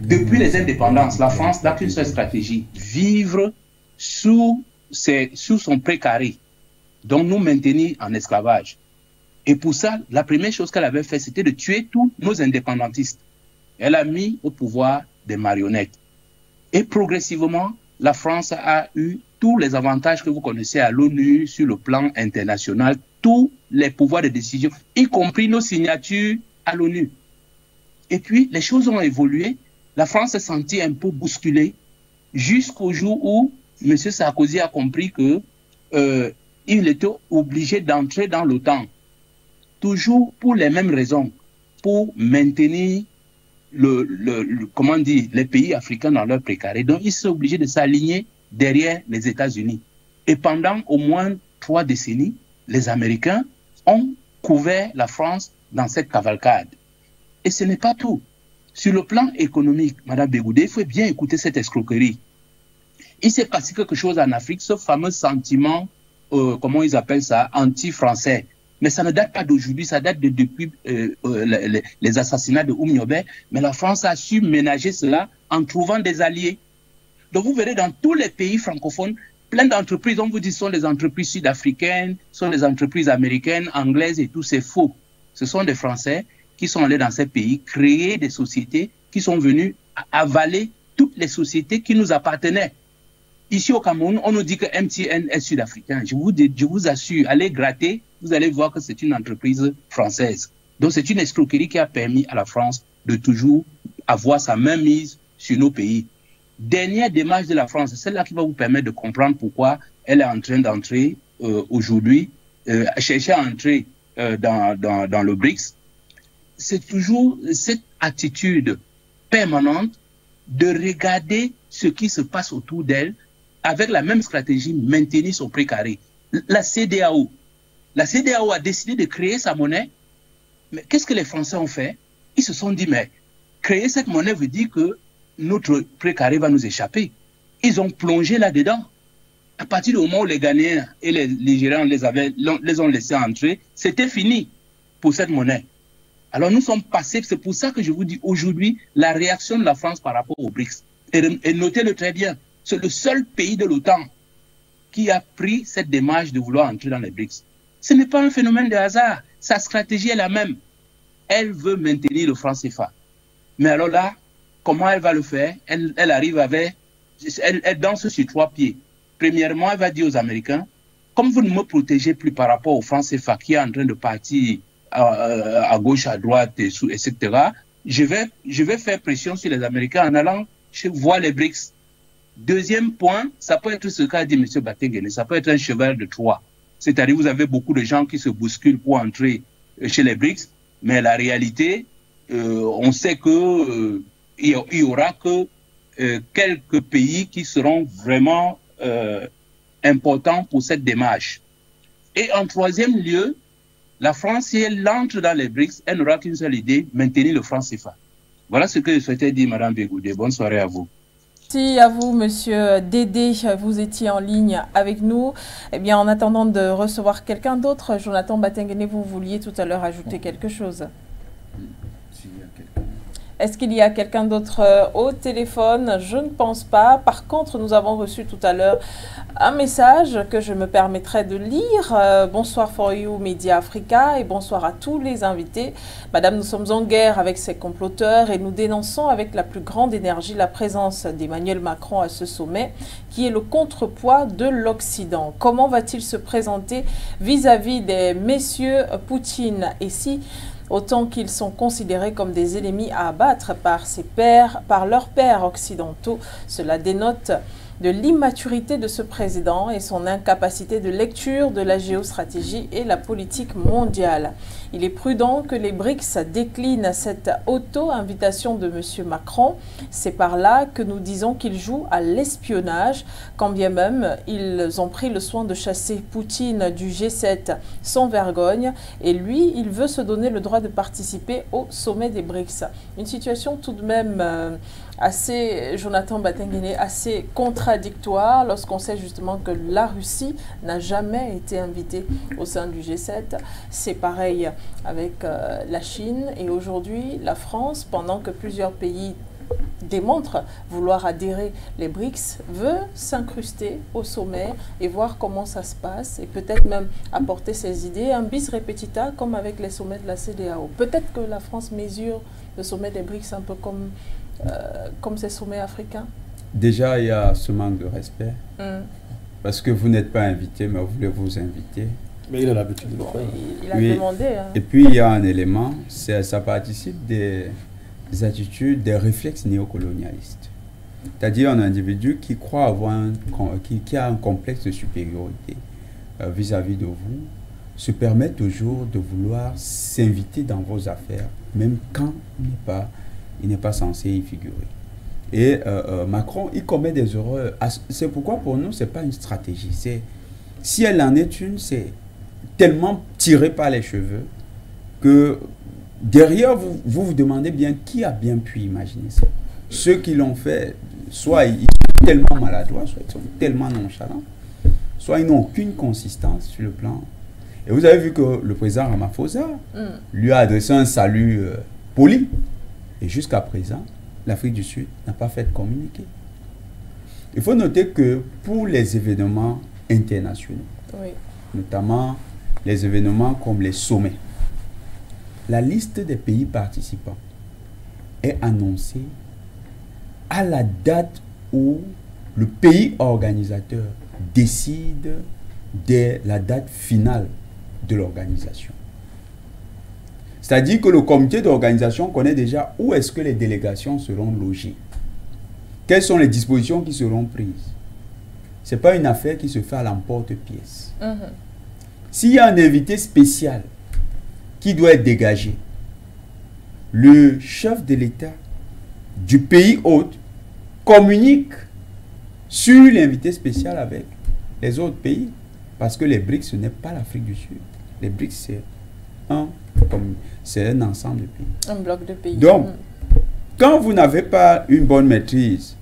Depuis les indépendances, la France n'a qu'une seule stratégie: vivre sous son précaré. donc nous maintenir en esclavage. Et pour ça, la première chose qu'elle avait fait, c'était de tuer tous nos indépendantistes. Elle a mis au pouvoir des marionnettes. Et progressivement, la France a eu tous les avantages que vous connaissez à l'ONU, sur le plan international, tous les pouvoirs de décision, y compris nos signatures à l'ONU. Et puis, les choses ont évolué. La France s'est sentie un peu bousculée jusqu'au jour où M. Sarkozy a compris que il était obligé d'entrer dans l'OTAN, toujours pour les mêmes raisons, pour maintenir comment dire, les pays africains dans leur précarité. Donc, il s'est obligé de s'aligner derrière les États-Unis. Et pendant au moins 3 décennies, les Américains ont couvert la France dans cette cavalcade. Et ce n'est pas tout. Sur le plan économique, Mme Bégoudé, il faut bien écouter cette escroquerie. Il s'est passé quelque chose en Afrique, ce fameux sentiment, comment ils appellent ça, anti-français. Mais ça ne date pas d'aujourd'hui, ça date depuis les assassinats de Oumniobé. Mais la France a su ménager cela en trouvant des alliés. Donc vous verrez dans tous les pays francophones, plein d'entreprises, on vous dit, sont des entreprises sud-africaines, sont des entreprises américaines, anglaises et tout, c'est faux. Ce sont des Français qui sont allés dans ces pays créer des sociétés qui sont venus avaler toutes les sociétés qui nous appartenaient. Ici au Cameroun, on nous dit que MTN est sud-africain. Je vous assure, allez gratter, vous allez voir que c'est une entreprise française. Donc c'est une escroquerie qui a permis à la France de toujours avoir sa main mise sur nos pays. Dernière démarche de la France, c'est celle-là qui va vous permettre de comprendre pourquoi elle est en train d'entrer aujourd'hui, chercher à entrer dans le BRICS. C'est toujours cette attitude permanente de regarder ce qui se passe autour d'elle avec la même stratégie, maintenir son précaré. La CEDEAO a décidé de créer sa monnaie, mais qu'est-ce que les Français ont fait? Ils se sont dit, mais créer cette monnaie veut dire que notre précaré va nous échapper. Ils ont plongé là-dedans. À partir du moment où les Ghanéens et les Nigérians les ont laissés entrer, c'était fini pour cette monnaie. Alors nous sommes passés, c'est pour ça que je vous dis aujourd'hui, la réaction de la France par rapport aux BRICS, et notez-le très bien, c'est le seul pays de l'OTAN qui a pris cette démarche de vouloir entrer dans les BRICS. Ce n'est pas un phénomène de hasard, sa stratégie est la même. Elle veut maintenir le franc CFA. Mais alors là, comment elle va le faire? Elle arrive avec, elle danse sur 3 pieds. Premièrement, elle va dire aux Américains, comme vous ne me protégez plus par rapport au franc CFA qui est en train de partir à gauche, à droite, etc., je vais faire pression sur les Américains en allant voir les BRICS. Deuxième point, ça peut être ce qu'a dit M. Batengene, ça peut être un cheval de Troie. C'est-à-dire, vous avez beaucoup de gens qui se bousculent pour entrer chez les BRICS, mais la réalité, on sait que il y aura que quelques pays qui seront vraiment importants pour cette démarche. Et en troisième lieu, la France, si elle entre dans les BRICS, elle n'aura qu'une seule idée, maintenir le franc CFA. Voilà ce que je souhaitais dire, Mme Bégoudé. Bonne soirée à vous. Merci à vous, Monsieur Dédé. Vous étiez en ligne avec nous. Eh bien, en attendant de recevoir quelqu'un d'autre, Jonathan Batengene, vous vouliez tout à l'heure ajouter quelque chose. Est-ce qu'il y a quelqu'un d'autre au téléphone? Je ne pense pas. Par contre, nous avons reçu tout à l'heure un message que je me permettrai de lire. Bonsoir For You Media Africa et bonsoir à tous les invités. Madame, nous sommes en guerre avec ces comploteurs et nous dénonçons avec la plus grande énergie la présence d'Emmanuel Macron à ce sommet qui est le contrepoids de l'Occident. Comment va-t-il se présenter vis-à-vis des messieurs Poutine? Et si autant qu'ils sont considérés comme des ennemis à abattre par leurs pairs occidentaux. Cela dénote de l'immaturité de ce président et son incapacité de lecture de la géostratégie et la politique mondiale. Il est prudent que les BRICS déclinent cette auto-invitation de M. Macron. C'est par là que nous disons qu'ils jouent à l'espionnage, quand bien même ils ont pris le soin de chasser Poutine du G7 sans vergogne. Et lui, il veut se donner le droit de participer au sommet des BRICS. Une situation tout de même assez, Jonathan Batengene, assez contradictoire lorsqu'on sait justement que la Russie n'a jamais été invitée au sein du G7. C'est pareil avec la Chine et aujourd'hui la France, pendant que plusieurs pays démontre vouloir adhérer, les BRICS, veut s'incruster au sommet et voir comment ça se passe et peut-être même apporter ses idées, un bis repetita comme avec les sommets de la CEDEAO. Peut-être que la France mesure le sommet des BRICS un peu comme ces sommets africains. Déjà, il y a ce manque de respect. Parce que vous n'êtes pas invité, mais vous voulez vous inviter. Mais il a l'habitude de le faire. Il a demandé. Hein. Et puis, il y a un élément, ça participe des attitudes, des réflexes néocolonialistes. C'est-à-dire un individu qui croit avoir qui a un complexe de supériorité vis-à-vis de vous, se permet toujours de vouloir s'inviter dans vos affaires, même quand il n'est pas censé y figurer. Et Macron, il commet des erreurs. C'est pourquoi pour nous, ce n'est pas une stratégie. Si elle en est une, c'est tellement tiré par les cheveux que derrière, vous demandez bien qui a bien pu imaginer ça. Ceux qui l'ont fait, soit ils sont tellement maladroits, soit ils sont tellement nonchalants, soit ils n'ont aucune consistance sur le plan. Et vous avez vu que le président Ramaphosa lui a adressé un salut poli. Et jusqu'à présent, l'Afrique du Sud n'a pas fait de communiqué. Il faut noter que pour les événements internationaux, notamment les événements comme les sommets, la liste des pays participants est annoncée à la date où le pays organisateur décide de la date finale de l'organisation. C'est-à-dire que le comité d'organisation connaît déjà où est-ce que les délégations seront logées. Quelles sont les dispositions qui seront prises. Ce n'est pas une affaire qui se fait à l'emporte-pièce. S'il y a un invité spécial qui doit être dégagé, le chef de l'État du pays hôte communique sur l'invité spécial avec les autres pays. Parce que les BRICS, ce n'est pas l'Afrique du Sud. Les BRICS, c'est un ensemble de pays. Un bloc de pays. Donc, quand vous n'avez pas une bonne maîtrise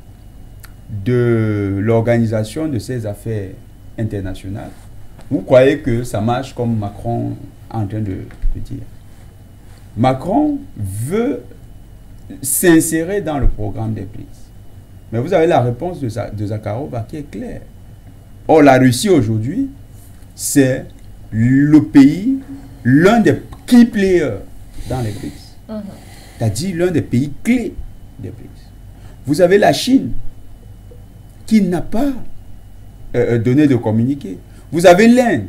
de l'organisation de ces affaires internationales, vous croyez que ça marche comme Macron est en train de dire. Macron veut s'insérer dans le programme des BRICS. Mais vous avez la réponse de Zakharova qui est claire. Or, la Russie aujourd'hui, c'est le pays, l'un des key players dans les BRICS. C'est-à-dire l'un des pays clés des BRICS. Vous avez la Chine qui n'a pas donné de communiqué. Vous avez l'Inde.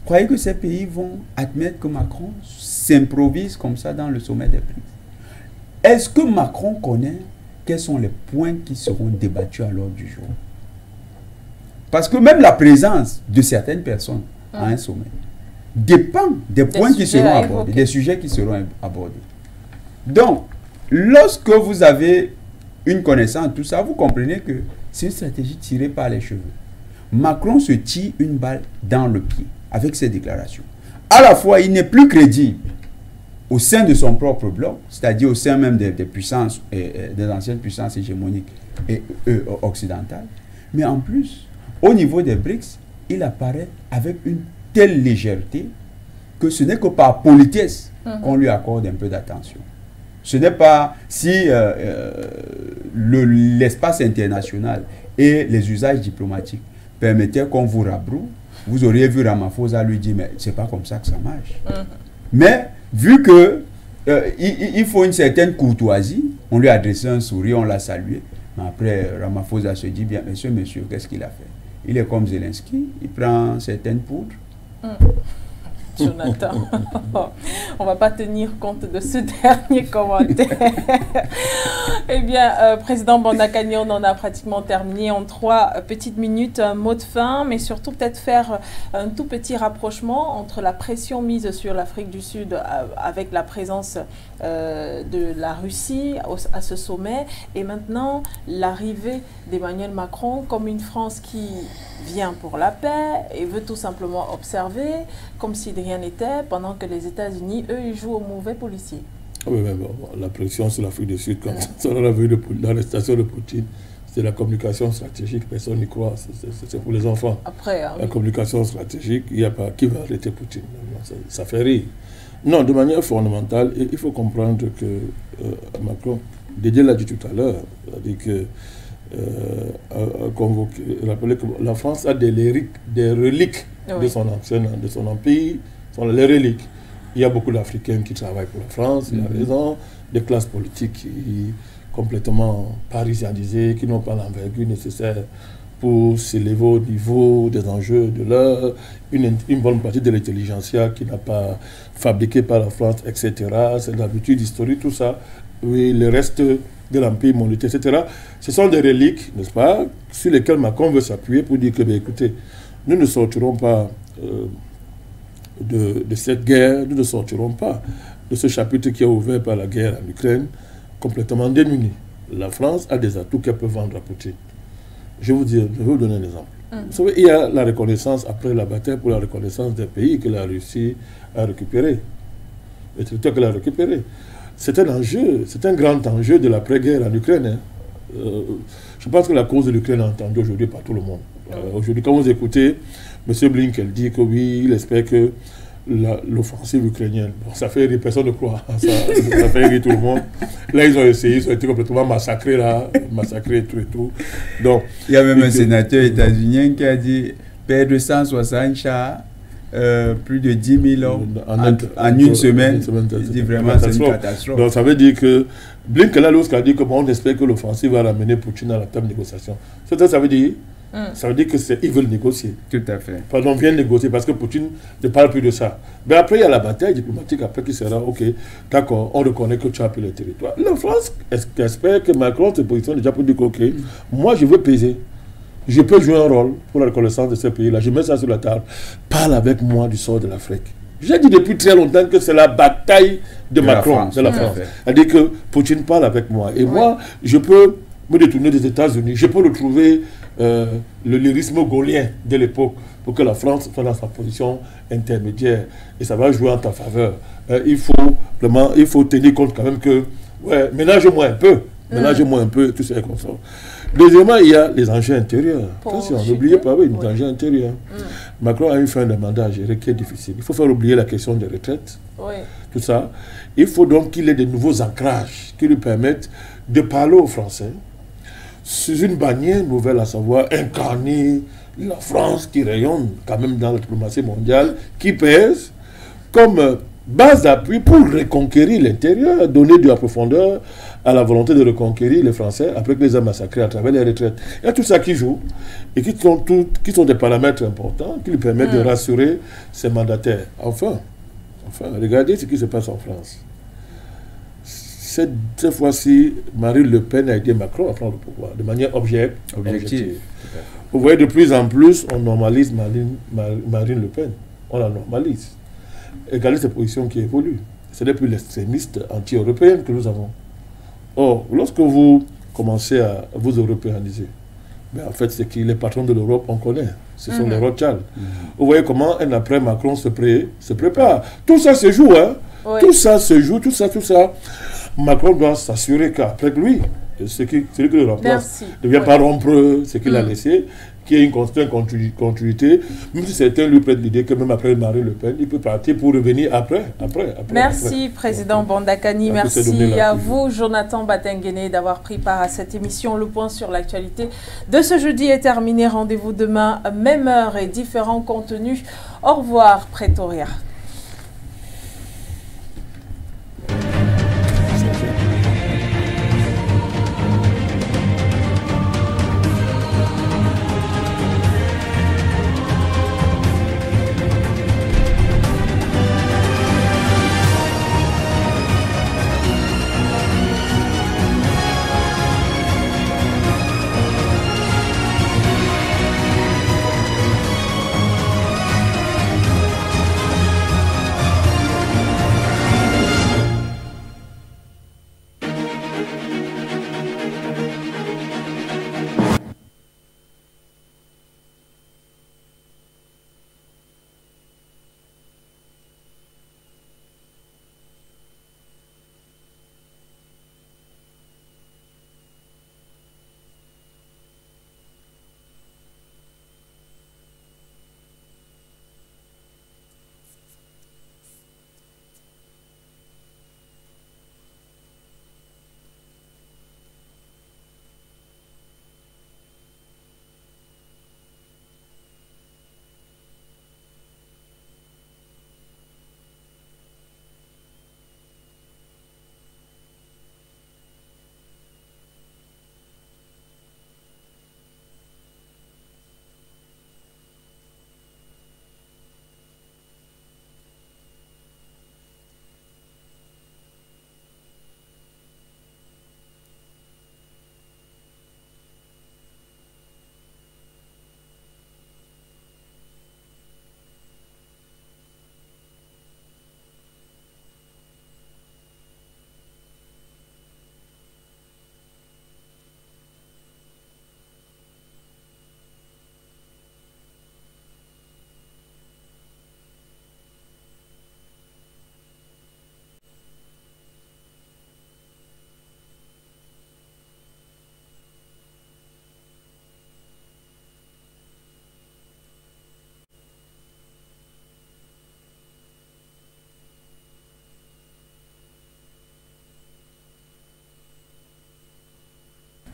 Croyez que ces pays vont admettre que Macron s'improvise comme ça dans le sommet des BRICS? Est-ce que Macron connaît quels sont les points qui seront débattus à l'ordre du jour? Parce que même la présence de certaines personnes à un sommet dépend des points qui seront abordés, des sujets qui seront abordés. Donc, lorsque vous avez une connaissance de tout ça, vous comprenez que c'est une stratégie tirée par les cheveux. Macron se tire une balle dans le pied avec ses déclarations. À la fois, il n'est plus crédible au sein de son propre bloc, c'est-à-dire au sein même des puissances, des anciennes puissances hégémoniques et occidentales, mais en plus, au niveau des BRICS, il apparaît avec une telle légèreté que ce n'est que par politesse qu'on lui accorde un peu d'attention. Ce n'est pas si l'espace international et les usages diplomatiques permettaient qu'on vous rabroue, vous auriez vu Ramaphosa lui dire, mais c'est pas comme ça que ça marche. Mais vu que il faut une certaine courtoisie, on lui a adressé un sourire, on l'a salué. Mais après, Ramaphosa se dit bien, monsieur, qu'est-ce qu'il a fait? Il est comme Zelensky, il prend certaines poudres. Jonathan, on ne va pas tenir compte de ce dernier commentaire. Eh bien, Président Banda-Kani, on en a pratiquement terminé en 3 petites minutes. Un mot de fin, mais surtout peut-être faire un tout petit rapprochement entre la pression mise sur l'Afrique du Sud avec la présence de la Russie à ce sommet et maintenant l'arrivée d'Emmanuel Macron comme une France qui vient pour la paix et veut tout simplement observer comme si de rien n'était, pendant que les États-Unis, eux, ils jouent au mauvais policier. Oui, mais bon, la pression sur l'Afrique du Sud, quand on a vu l'arrestation de Poutine, c'est la communication stratégique, personne n'y croit, c'est pour les enfants. Après, la communication stratégique, il n'y a pas qui va arrêter Poutine. Ça fait rire. Non, de manière fondamentale, il faut comprendre que Macron Didier l'a dit tout à l'heure, il a dit que rappelez que la France a des reliques de son empire, sont les reliques. Il y a beaucoup d'Africains qui travaillent pour la France, il y a raison, des classes politiques complètement parisianisées, qui n'ont pas l'envergure nécessaire pour s'élever au niveau des enjeux de l'heure, une bonne partie de l'intelligentsia qui n'a pas fabriqué par la France, etc. C'est l'habitude historique, tout ça. Oui, le reste de l'Empire monétaire, etc. Ce sont des reliques, n'est-ce pas, sur lesquelles Macron veut s'appuyer pour dire que, bien, écoutez, nous ne sortirons pas de cette guerre, nous ne sortirons pas de ce chapitre qui est ouvert par la guerre en Ukraine complètement démunis. La France a des atouts qu'elle peut vendre à Poutine. Je vais vous donner un exemple. Vous savez, il y a la reconnaissance, après la bataille pour la reconnaissance des pays que la Russie a récupéré, les territoires qu'elle a récupérés. C'est un enjeu, c'est un grand enjeu de l'après-guerre en Ukraine. Je pense que la cause de l'Ukraine est entendue aujourd'hui par tout le monde. Aujourd'hui, quand vous écoutez M. Blinken dit que oui, il espère que l'offensive ukrainienne, bon, ça fait rire, personne ne croit, ça fait rire tout le monde. Là, ils ont essayé, ils ont été complètement massacrés, massacrés et tout. Donc, il y a même un sénateur états-unien qui a dit perdre 160 chars, plus de 10 000 hommes en une semaine. Il dit vraiment c'est une catastrophe. Donc ça veut dire que Blinken là, lorsqu'il a dit que bon, on espère que l'offensive va ramener Poutine à la table de négociation. Ça veut dire ça veut dire qu'ils veulent négocier. Tout à fait. Pardon, viennent négocier parce que Poutine ne parle plus de ça. Mais après, il y a la bataille diplomatique, après qui sera, ok, d'accord, on reconnaît que tu as pris le territoire. La France espère que Macron se positionne déjà pour dire que, ok, moi je veux peser. Je peux jouer un rôle pour la reconnaissance de ces pays-là. Je mets ça sur la table. Parle avec moi du sort de l'Afrique. J'ai dit depuis très longtemps que c'est la bataille de Macron, de la France. C'est-à-dire que Poutine parle avec moi. Et moi, je peux me détourner des États-Unis. Je peux retrouver le lyrisme gaulien de l'époque pour que la France soit dans sa position intermédiaire. Et ça va jouer en ta faveur. Il faut tenir compte quand même que, ouais, ménage-moi un peu. Ménage-moi un peu, tout ça comme ça. Deuxièmement, il y a les enjeux intérieurs. Attention, n'oubliez pas, oui, les enjeux intérieurs. Macron a une fin de mandat géré qui est difficile. Il faut faire oublier la question des retraites, tout ça. Il faut donc qu'il ait de nouveaux ancrages qui lui permettent de parler aux Français sous une bannière nouvelle, à savoir incarner la France qui rayonne quand même dans la diplomatie mondiale, qui pèse comme base d'appui pour reconquérir l'intérieur, donner de la profondeur à la volonté de reconquérir les Français après que les a massacrés à travers les retraites. Il y a tout ça qui joue et qui sont des paramètres importants qui lui permettent de rassurer ses mandataires. Enfin, regardez ce qui se passe en France. Cette fois-ci, Marine Le Pen a aidé Macron à prendre le pouvoir de manière objective. Vous voyez, de plus en plus, on normalise Marine Le Pen. On la normalise. Regardez ces positions qui évoluent. Ce n'est plus l'extrémiste anti-européen que nous avons. Or, lorsque vous commencez à vous européaniser, en fait, c'est que les patrons de l'Europe, on connaît. Ce sont les Rothschild. Vous voyez comment un après Macron se prépare. Tout ça se joue, hein. Oui. Tout ça se joue, tout ça. Macron doit s'assurer qu'aprec lui, celui qui le remplace ne vient pas rompre ce qu'il a laissé, qu'il y ait une constante continuité, même si certains lui prêtent l'idée que même après Marine Le Pen, il peut partir pour revenir après. Merci, Président Bondakani. Merci à vous, Jonathan Batengene, d'avoir pris part à cette émission. Le point sur l'actualité de ce jeudi est terminé. Rendez-vous demain, même heure et différents contenus. Au revoir, Pretoria.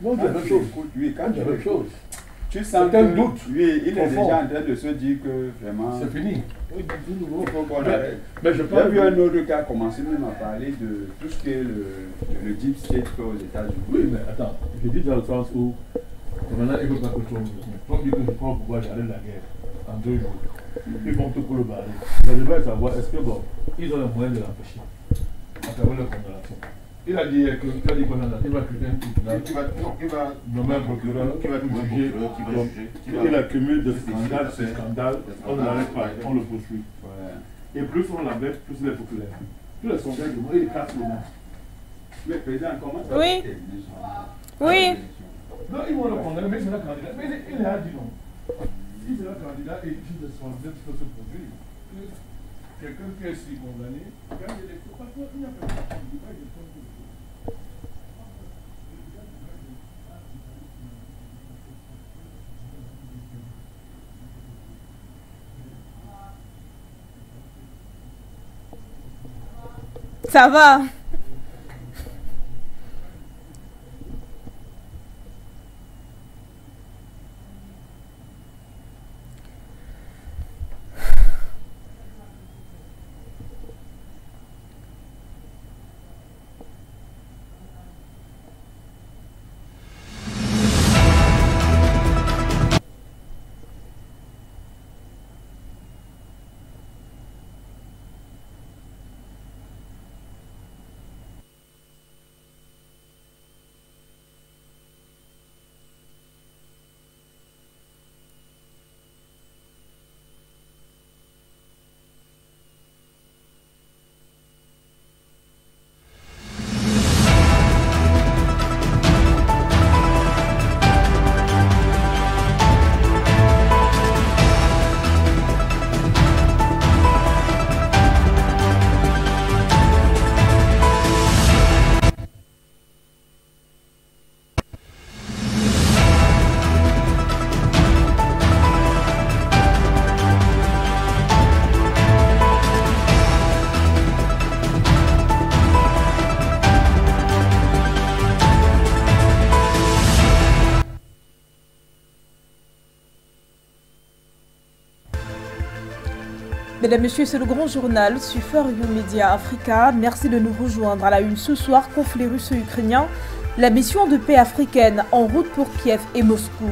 Non, c'est la même chose. Oui, quand C'est la même chose. tu sens C'est un que doute lui, il est profond. déjà en train de se dire que vraiment, C'est fini. Oui, tout nouveau. il faut qu'on arrête. Mais je J'ai parle vu un autre qui a commencé même à parler de tout ce que le Deep State fait aux États-Unis. Oui, mais attends, je dis dans le sens où, maintenant, il ne faut pas que Trump dit que je prends pouvoir j'arrête la guerre en 2 jours. Ils vont tout pour le barrer. Mais je veux savoir, est-ce que bon, ils ont le moyen de l'empêcher à travers leur condamnation. Il a dit que tu as dit qu'on a il va créer un tribunal, il va nommer un procureur, qui va juger, il accumule de scandales, ces scandales, on ne l'arrête pas, on le poursuit. Et plus on l'abaisse, plus il est populaire. Tous les sondages du monde, il casse le monde. Mais président, comment ça Oui. va? Oui. Non, ils vont le condamner, mais il sera candidat. Mais il a dit non. Il sera candidat et il de son peut se produire. Quelqu'un qui est si condamné, quand il est pas il n'y a pas de candidat, il est Ça va. Mesdames, Messieurs, c'est le grand journal sur Média Africa. Merci de nous rejoindre à la une ce soir. Conflit russo-ukrainien. La mission de paix africaine en route pour Kiev et Moscou.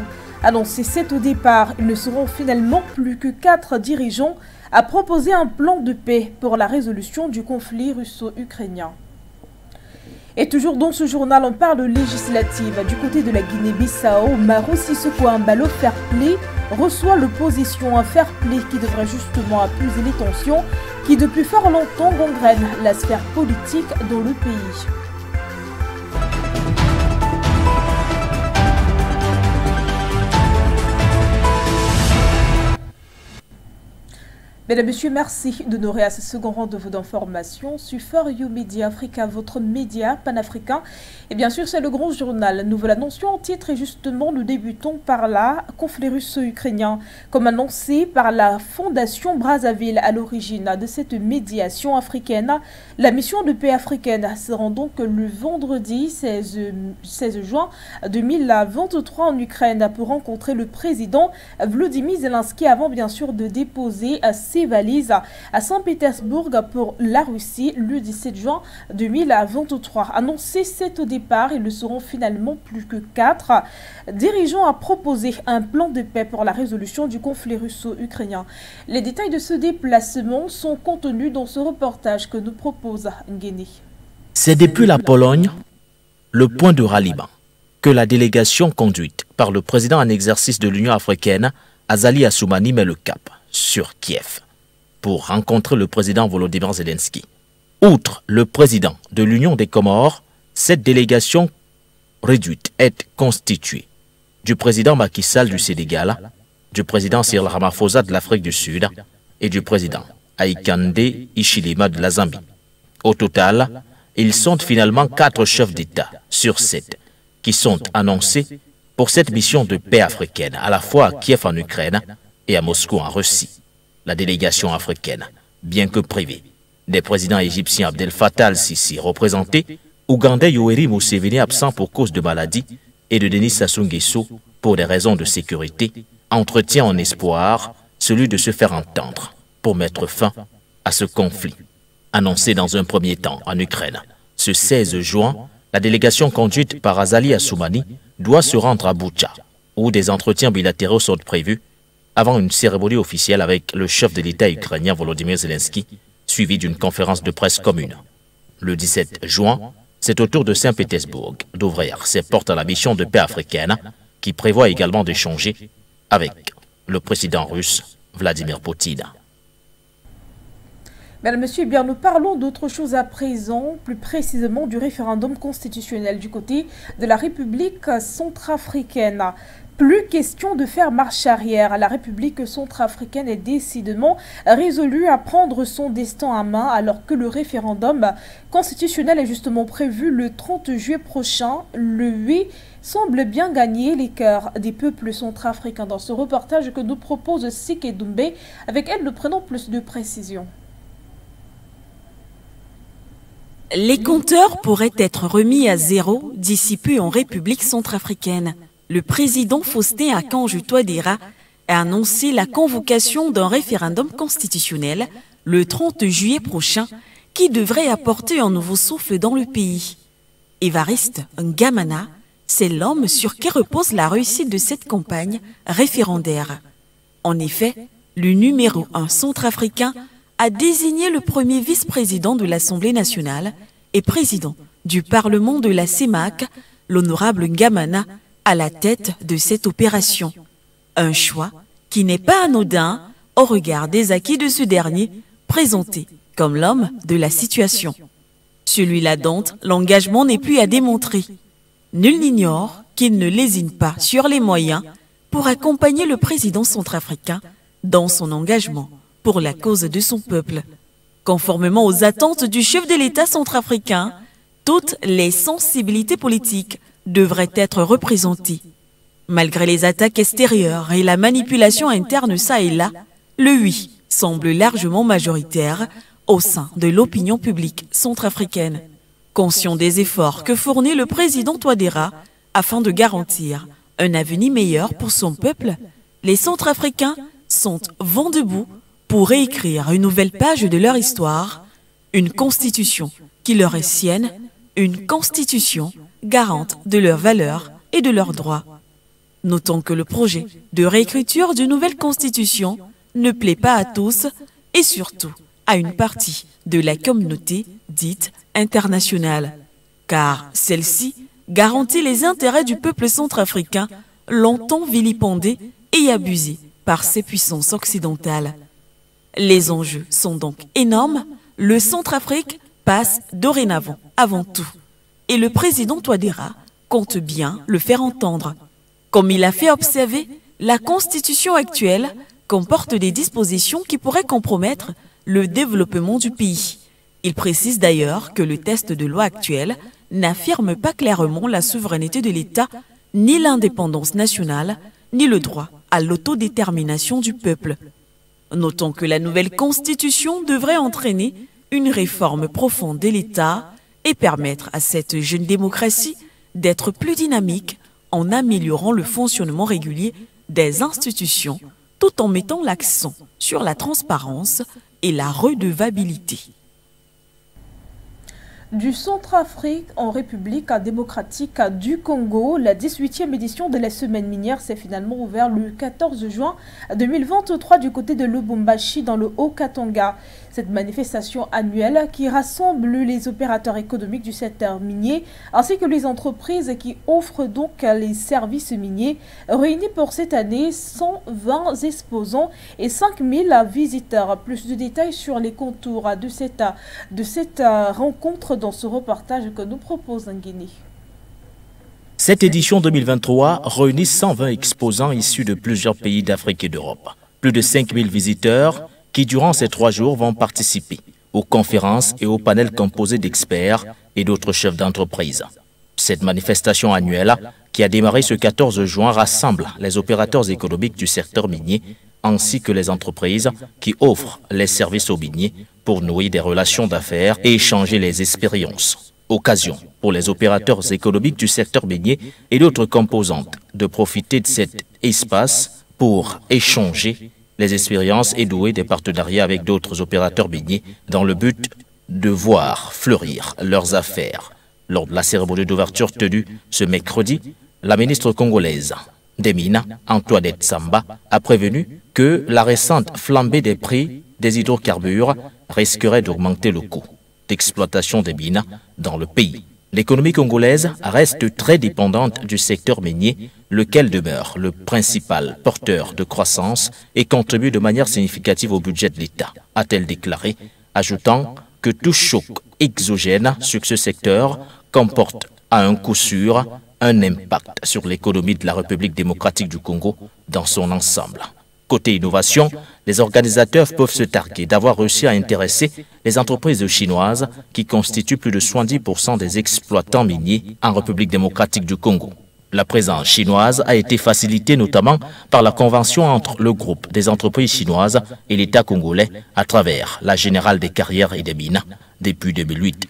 Annoncé 7 au départ, ils ne seront finalement plus que 4 dirigeants à proposer un plan de paix pour la résolution du conflit russo-ukrainien. Et toujours dans ce journal, on parle législative. Du côté de la Guinée-Bissau, Maro Sissoko Embalo Fair Play reçoit l'opposition, un fair play qui devrait justement apaiser les tensions qui depuis fort longtemps gangrènent la sphère politique dans le pays. Mesdames, Messieurs, merci d'honorer à ce second rendez-vous d'information sur Média Africa, votre média panafricain. Et bien sûr, c'est le grand journal. Nous vous l'annoncions en titre et justement, nous débutons par la conflit russo-ukrainien. Comme annoncé par la Fondation Brazzaville à l'origine de cette médiation africaine, la mission de paix africaine se rend donc le vendredi 16 juin 2023 en Ukraine pour rencontrer le président Volodymyr Zelensky avant bien sûr de déposer ses valises à Saint-Pétersbourg pour la Russie le 17 juin 2023. Annoncé 7 au départ, ils ne seront finalement plus que 4 dirigeants à proposer un plan de paix pour la résolution du conflit russo-ukrainien. Les détails de ce déplacement sont contenus dans ce reportage que nous propose Nguéné. C'est depuis la Pologne, le point de ralliement, que la délégation conduite par le président en exercice de l'Union africaine, Azali Assoumani, met le cap sur Kiev pour rencontrer le président Volodymyr Zelensky. Outre le président de l'Union des Comores, cette délégation réduite est constituée du président Macky Sall du Sénégal, du président Cyril Ramaphosa de l'Afrique du Sud et du président Hakainde Hichilema de la Zambie. Au total, ils sont finalement 4 chefs d'État sur 7 qui sont annoncés pour cette mission de paix africaine, à la fois à Kiev en Ukraine et à Moscou en Russie. La délégation africaine, bien que privée, des présidents égyptiens Abdel Fattah al-Sisi représentés, ougandais Yoweri Museveni absent pour cause de maladie et de Denis Sassou Nguesso, pour des raisons de sécurité, entretient en espoir celui de se faire entendre pour mettre fin à ce conflit. Annoncé dans un premier temps en Ukraine, ce 16 juin, la délégation conduite par Azali Assoumani doit se rendre à Boutcha, où des entretiens bilatéraux sont prévus avant une cérémonie officielle avec le chef de l'État ukrainien Volodymyr Zelensky, suivie d'une conférence de presse commune. Le 17 juin, c'est au tour de Saint-Pétersbourg d'ouvrir ses portes à la mission de paix africaine, qui prévoit également d'échanger avec le président russe Vladimir Poutine. Mesdames, Messieurs, bien, nous parlons d'autre chose à présent, plus précisément du référendum constitutionnel du côté de la République centrafricaine. Plus question de faire marche arrière. La République centrafricaine est décidément résolue à prendre son destin en main alors que le référendum constitutionnel est justement prévu le 30 juillet prochain. Le oui semble bien gagner les cœurs des peuples centrafricains. Dans ce reportage que nous propose Sike Doumbé, avec elle nous prenons plus de précision. Les compteurs pourraient être remis à zéro d'ici peu en République centrafricaine. Le président Faustin Archange Touadéra a annoncé la convocation d'un référendum constitutionnel le 30 juillet prochain qui devrait apporter un nouveau souffle dans le pays. Évariste Ngamana, c'est l'homme sur qui repose la réussite de cette campagne référendaire. En effet, le numéro 1 centrafricain a désigné le premier vice-président de l'Assemblée nationale et président du Parlement de la CEMAC, l'honorable Ngamana, à la tête de cette opération. Un choix qui n'est pas anodin au regard des acquis de ce dernier, présenté comme l'homme de la situation. Celui-là dont l'engagement n'est plus à démontrer. Nul n'ignore qu'il ne lésine pas sur les moyens pour accompagner le président centrafricain dans son engagement pour la cause de son peuple. Conformément aux attentes du chef de l'État centrafricain, toutes les sensibilités politiques devraient être représentées. Malgré les attaques extérieures et la manipulation interne ça et là, le oui semble largement majoritaire au sein de l'opinion publique centrafricaine. Conscient des efforts que fournit le président Touadéra afin de garantir un avenir meilleur pour son peuple, les Centrafricains sont vent debout pour réécrire une nouvelle page de leur histoire, une constitution qui leur est sienne, une constitution garante de leurs valeurs et de leurs droits. Notons que le projet de réécriture d'une nouvelle constitution ne plaît pas à tous et surtout à une partie de la communauté dite internationale, car celle-ci garantit les intérêts du peuple centrafricain longtemps vilipendé et abusé par ces puissances occidentales. Les enjeux sont donc énormes, le Centrafrique passe dorénavant avant tout, et le président Touadéra compte bien le faire entendre. Comme il a fait observer, la constitution actuelle comporte des dispositions qui pourraient compromettre le développement du pays. Il précise d'ailleurs que le texte de loi actuel n'affirme pas clairement la souveraineté de l'État, ni l'indépendance nationale, ni le droit à l'autodétermination du peuple. Notons que la nouvelle constitution devrait entraîner une réforme profonde de l'État et permettre à cette jeune démocratie d'être plus dynamique en améliorant le fonctionnement régulier des institutions tout en mettant l'accent sur la transparence et la redevabilité. Du Centrafrique en République démocratique du Congo, la 18e édition de la semaine minière s'est finalement ouverte le 14 juin 2023 du côté de Lubumbashi dans le Haut-Katanga. Cette manifestation annuelle qui rassemble les opérateurs économiques du secteur minier ainsi que les entreprises qui offrent donc les services miniers réunit pour cette année 120 exposants et 5000 visiteurs. Plus de détails sur les contours de cette rencontre dans ce reportage que nous propose Nguéné. Cette édition 2023 réunit 120 exposants issus de plusieurs pays d'Afrique et d'Europe. Plus de 5000 visiteurs qui, durant ces 3 jours, vont participer aux conférences et aux panels composés d'experts et d'autres chefs d'entreprise. Cette manifestation annuelle, qui a démarré ce 14 juin, rassemble les opérateurs économiques du secteur minier ainsi que les entreprises qui offrent les services aux miniers pour nouer des relations d'affaires et échanger les expériences. Occasion pour les opérateurs économiques du secteur minier et d'autres composantes de profiter de cet espace pour échanger les expériences et nouer des partenariats avec d'autres opérateurs miniers dans le but de voir fleurir leurs affaires. Lors de la cérémonie d'ouverture tenue ce mercredi, la ministre congolaise des Mines, Antoinette Samba, a prévenu que la récente flambée des prix des hydrocarbures risquerait d'augmenter le coût d'exploitation des mines dans le pays. L'économie congolaise reste très dépendante du secteur minier, lequel demeure le principal porteur de croissance et contribue de manière significative au budget de l'État, a-t-elle déclaré, ajoutant que tout choc exogène sur ce secteur comporte à un coup sûr un impact sur l'économie de la République démocratique du Congo dans son ensemble. Côté innovation, les organisateurs peuvent se targuer d'avoir réussi à intéresser les entreprises chinoises qui constituent plus de 70% des exploitants miniers en République démocratique du Congo. La présence chinoise a été facilitée notamment par la convention entre le groupe des entreprises chinoises et l'État congolais à travers la Générale des carrières et des mines depuis 2008.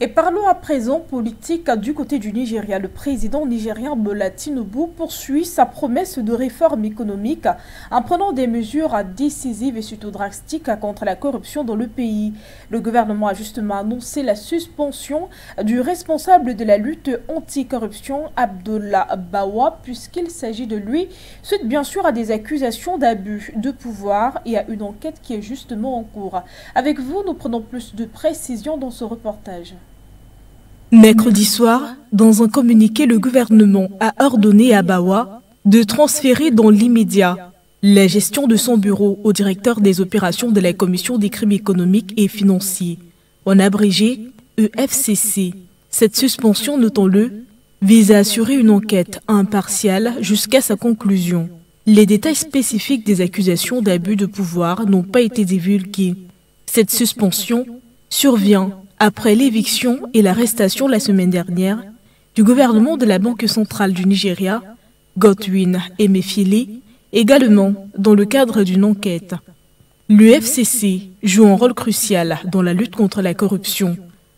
Et parlons à présent politique du côté du Nigeria. Le président nigérien Bola Tinubu poursuit sa promesse de réforme économique en prenant des mesures décisives et surtout drastiques contre la corruption dans le pays. Le gouvernement a justement annoncé la suspension du responsable de la lutte anticorruption, Abdoulaye Bawa, puisqu'il s'agit de lui, suite bien sûr à des accusations d'abus de pouvoir et à une enquête qui est justement en cours. Avec vous, nous prenons plus de précisions dans ce reportage. Mercredi soir, dans un communiqué, le gouvernement a ordonné à Bawa de transférer dans l'immédiat la gestion de son bureau au directeur des opérations de la Commission des crimes économiques et financiers, en abrégé EFCC. Cette suspension, notons-le, vise à assurer une enquête impartiale jusqu'à sa conclusion. Les détails spécifiques des accusations d'abus de pouvoir n'ont pas été divulgués. Cette suspension survient après l'éviction et l'arrestation la semaine dernière du gouvernement de la Banque centrale du Nigeria, Godwin Emefiele, également dans le cadre d'une enquête. L'UFCC joue un rôle crucial dans la lutte contre la corruption,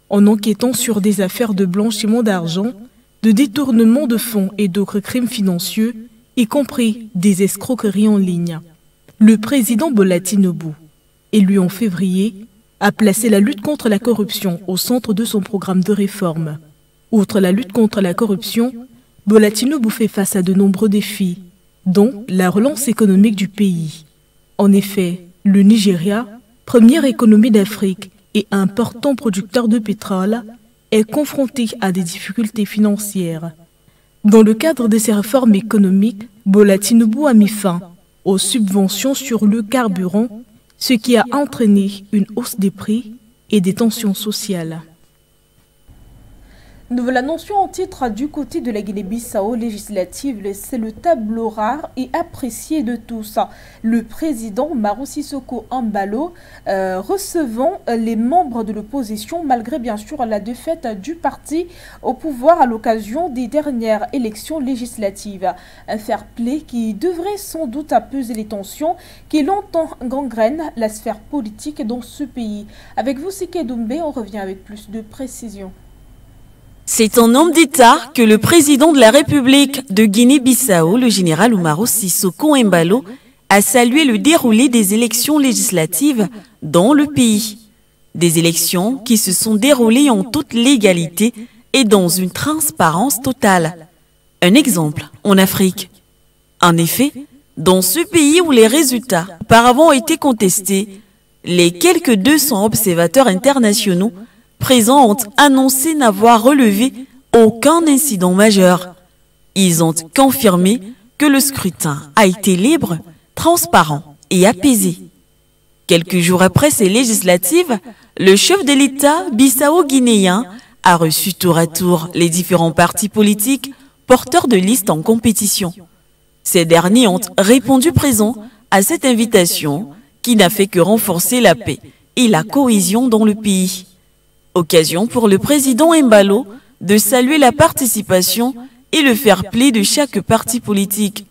en enquêtant sur des affaires de blanchiment d'argent, de détournement de fonds et d'autres crimes financiers, y compris des escroqueries en ligne. Le président Bola Tinubu, élu en février, a placé la lutte contre la corruption au centre de son programme de réforme. Outre la lutte contre la corruption, Bola Tinubu fait face à de nombreux défis, dont la relance économique du pays. En effet, le Nigeria, première économie d'Afrique et important producteur de pétrole, est confronté à des difficultés financières. Dans le cadre de ces réformes économiques, Bola Tinubu a mis fin aux subventions sur le carburant, ce qui a entraîné une hausse des prix et des tensions sociales. Nous l'annoncions en titre du côté de la Guinée-Bissau législative, c'est le tableau rare et apprécié de tous. Le président Umaru Sissoco Embalo recevant les membres de l'opposition malgré bien sûr la défaite du parti au pouvoir à l'occasion des dernières élections législatives. Un fair-play qui devrait sans doute apaiser les tensions qui longtemps gangrènent la sphère politique dans ce pays. Avec vous, Sike Doumbé, on revient avec plus de précision. C'est en homme d'État que le président de la République de Guinée-Bissau, le général Umaru Sissoco Embalo, a salué le déroulé des élections législatives dans le pays. Des élections qui se sont déroulées en toute légalité et dans une transparence totale. Un exemple en Afrique. En effet, dans ce pays où les résultats auparavant ont été contestés, les quelques 200 observateurs internationaux présents ont annoncé n'avoir relevé aucun incident majeur. Ils ont confirmé que le scrutin a été libre, transparent et apaisé. Quelques jours après ces législatives, le chef de l'État bissau-guinéen a reçu tour à tour les différents partis politiques porteurs de listes en compétition. Ces derniers ont répondu présents à cette invitation qui n'a fait que renforcer la paix et la cohésion dans le pays. Occasion pour le président Embalo de saluer la participation et le fair-play de chaque parti politique.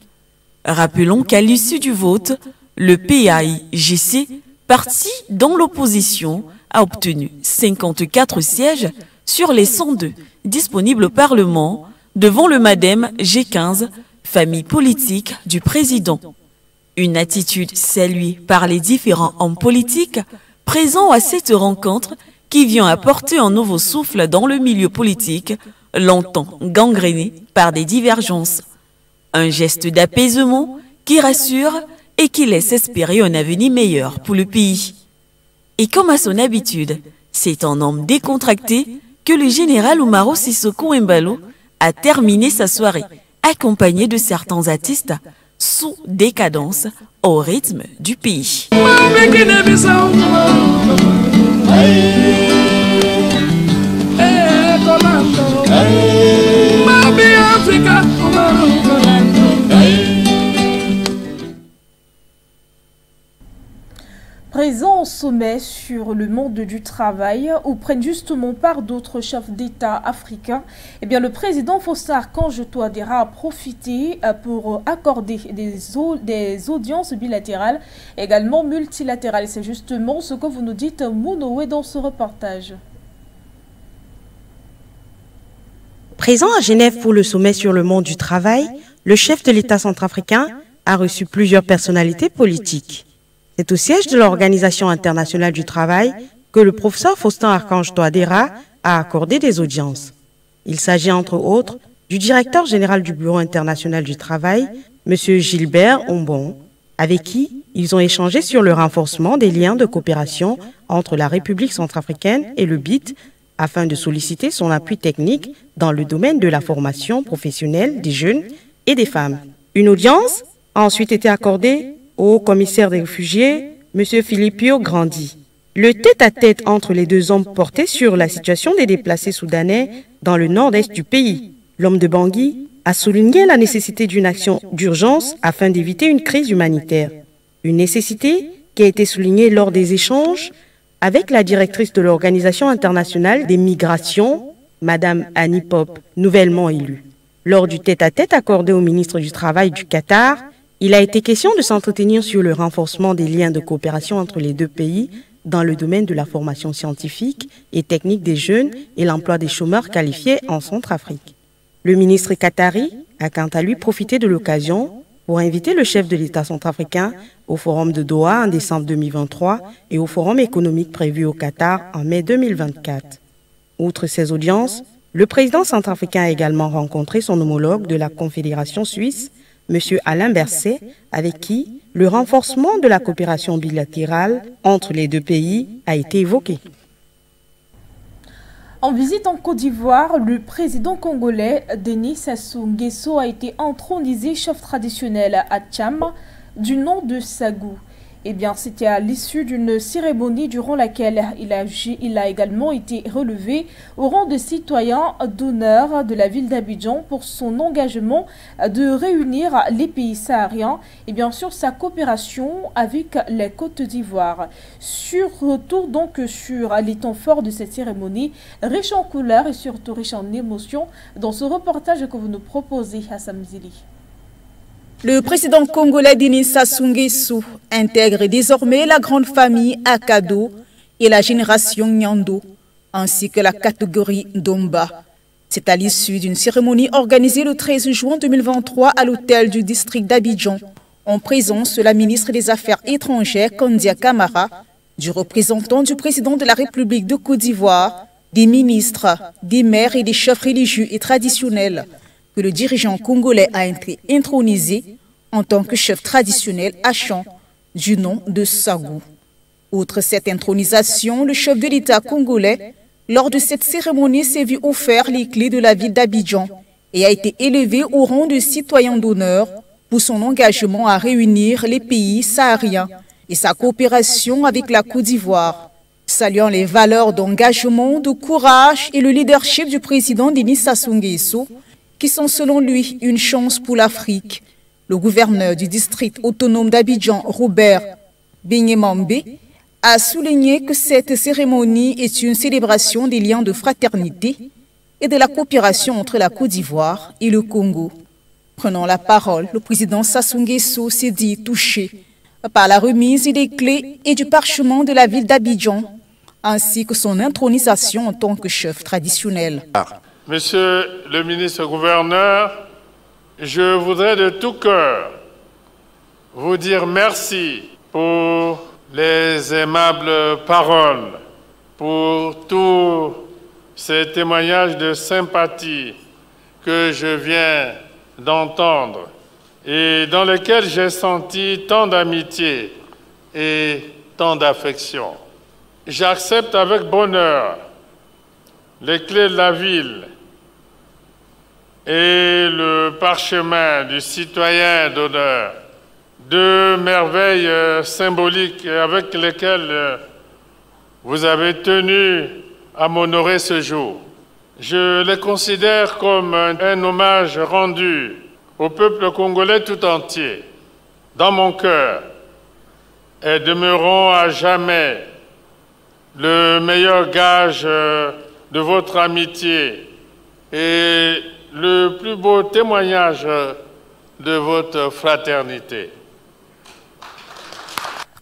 Rappelons qu'à l'issue du vote, le PAIGC, parti dans l'opposition, a obtenu 54 sièges sur les 102 disponibles au Parlement devant le MADEM G15, famille politique du président. Une attitude saluée par les différents hommes politiques présents à cette rencontre qui vient apporter un nouveau souffle dans le milieu politique, longtemps gangréné par des divergences. Un geste d'apaisement qui rassure et qui laisse espérer un avenir meilleur pour le pays. Et comme à son habitude, c'est en homme décontracté que le général Umaro Sissoko Embalo a terminé sa soirée, accompagné de certains artistes sous décadence au rythme du pays. Présent au sommet sur le monde du travail, où prennent justement part d'autres chefs d'État africains, eh bien, le président Faustin Archange Touadéra a profité pour accorder des audiences bilatérales, également multilatérales. C'est justement ce que vous nous dites, Mounoé, dans ce reportage. Présent à Genève pour le sommet sur le monde du travail, le chef de l'État centrafricain a reçu plusieurs personnalités politiques. C'est au siège de l'Organisation internationale du travail que le professeur Faustin Archange Touadéra a accordé des audiences. Il s'agit entre autres du directeur général du Bureau international du travail, M. Gilbert Ombon, avec qui ils ont échangé sur le renforcement des liens de coopération entre la République centrafricaine et le BIT afin de solliciter son appui technique dans le domaine de la formation professionnelle des jeunes et des femmes. Une audience a ensuite été accordée au commissaire des réfugiés, M. Philippio Grandi. Le tête-à-tête entre les deux hommes portait sur la situation des déplacés soudanais dans le nord-est du pays. L'homme de Bangui a souligné la nécessité d'une action d'urgence afin d'éviter une crise humanitaire. Une nécessité qui a été soulignée lors des échanges avec la directrice de l'Organisation internationale des migrations, Mme Annie Pop, nouvellement élue. Lors du tête-à-tête accordé au ministre du Travail du Qatar, il a été question de s'entretenir sur le renforcement des liens de coopération entre les deux pays dans le domaine de la formation scientifique et technique des jeunes et l'emploi des chômeurs qualifiés en Centrafrique. Le ministre qatari a quant à lui profité de l'occasion pour inviter le chef de l'État centrafricain au Forum de Doha en décembre 2023 et au Forum économique prévu au Qatar en mai 2024. Outre ces audiences, le président centrafricain a également rencontré son homologue de la Confédération suisse, M. Alain Berset, avec qui le renforcement de la coopération bilatérale entre les deux pays a été évoqué. En visite en Côte d'Ivoire, le président congolais Denis Sassou Nguesso a été intronisé chef traditionnel à Tcham du nom de Sagou. Eh bien, c'était à l'issue d'une cérémonie durant laquelle il a également été relevé au rang de citoyen d'honneur de la ville d'Abidjan pour son engagement de réunir les pays sahariens et bien sûr sa coopération avec les Côtes d'Ivoire. Retour donc sur les temps forts de cette cérémonie, riche en couleurs et surtout riche en émotions dans ce reportage que vous nous proposez, Hassan Zili. Le président congolais Denis Sassou Nguesso intègre désormais la grande famille Akado et la génération Nyando, ainsi que la catégorie Domba. C'est à l'issue d'une cérémonie organisée le 13 juin 2023 à l'hôtel du district d'Abidjan, en présence de la ministre des Affaires étrangères Kandia Camara, du représentant du président de la République de Côte d'Ivoire, des ministres, des maires et des chefs religieux et traditionnels, que le dirigeant congolais a été intronisé en tant que chef traditionnel à Champ du nom de Sagou. Outre cette intronisation, le chef de l'État congolais, lors de cette cérémonie, s'est vu offert les clés de la ville d'Abidjan et a été élevé au rang de citoyen d'honneur pour son engagement à réunir les pays sahariens et sa coopération avec la Côte d'Ivoire. Saluant les valeurs d'engagement, de courage et le leadership du président Denis Sassou Nguesso, qui sont selon lui une chance pour l'Afrique, le gouverneur du district autonome d'Abidjan, Robert Benyemambe, a souligné que cette cérémonie est une célébration des liens de fraternité et de la coopération entre la Côte d'Ivoire et le Congo. Prenant la parole, le président Sassou Nguesso s'est dit touché par la remise des clés et du parchemin de la ville d'Abidjan, ainsi que son intronisation en tant que chef traditionnel. Monsieur le ministre-gouverneur, je voudrais de tout cœur vous dire merci pour les aimables paroles, pour tous ces témoignages de sympathie que je viens d'entendre et dans lesquels j'ai senti tant d'amitié et tant d'affection. J'accepte avec bonheur les clés de la ville et le parchemin du citoyen d'honneur, deux merveilles symboliques avec lesquelles vous avez tenu à m'honorer ce jour. Je les considère comme un hommage rendu au peuple congolais tout entier. Dans mon cœur, et demeureront à jamais le meilleur gage de votre amitié et le plus beau témoignage de votre fraternité.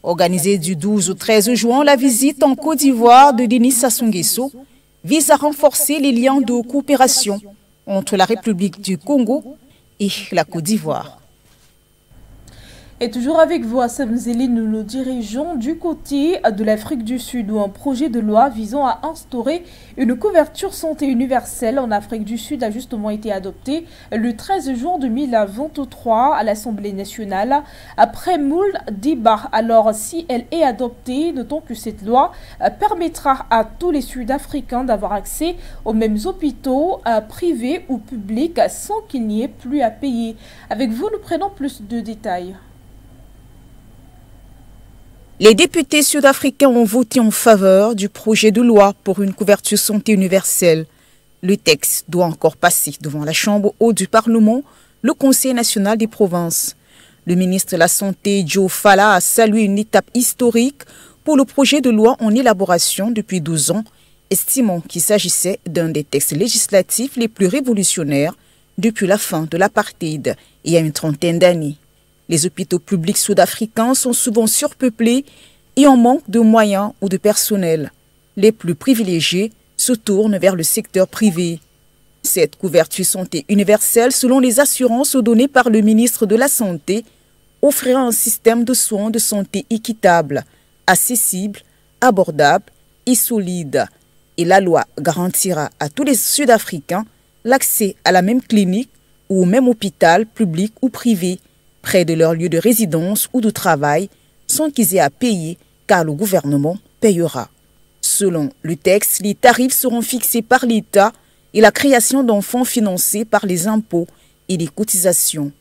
Organisée du 12 au 13 juin, la visite en Côte d'Ivoire de Denis Sassou Nguesso vise à renforcer les liens de coopération entre la République du Congo et la Côte d'Ivoire. Et toujours avec vous, Assem Zéli, nous nous dirigeons du côté de l'Afrique du Sud où un projet de loi visant à instaurer une couverture santé universelle en Afrique du Sud a justement été adopté le 13 juin 2023 à l'Assemblée nationale après moult débats. Alors, si elle est adoptée, notons que cette loi permettra à tous les Sud-Africains d'avoir accès aux mêmes hôpitaux privés ou publics sans qu'il n'y ait plus à payer. Avec vous, nous prenons plus de détails. Les députés sud-africains ont voté en faveur du projet de loi pour une couverture santé universelle. Le texte doit encore passer devant la Chambre haute du Parlement, le Conseil national des provinces. Le ministre de la Santé, Joe Fala, a salué une étape historique pour le projet de loi en élaboration depuis 12 ans, estimant qu'il s'agissait d'un des textes législatifs les plus révolutionnaires depuis la fin de l'apartheid il y a une trentaine d'années. Les hôpitaux publics sud-africains sont souvent surpeuplés et en manque de moyens ou de personnel. Les plus privilégiés se tournent vers le secteur privé. Cette couverture santé universelle, selon les assurances données par le ministre de la Santé, offrira un système de soins de santé équitable, accessible, abordable et solide. Et la loi garantira à tous les Sud-Africains l'accès à la même clinique ou au même hôpital public ou privé, près de leur lieu de résidence ou de travail, sans qu'ils aient à payer, car le gouvernement payera. Selon le texte, les tarifs seront fixés par l'État et la création d'enfants financés par les impôts et les cotisations.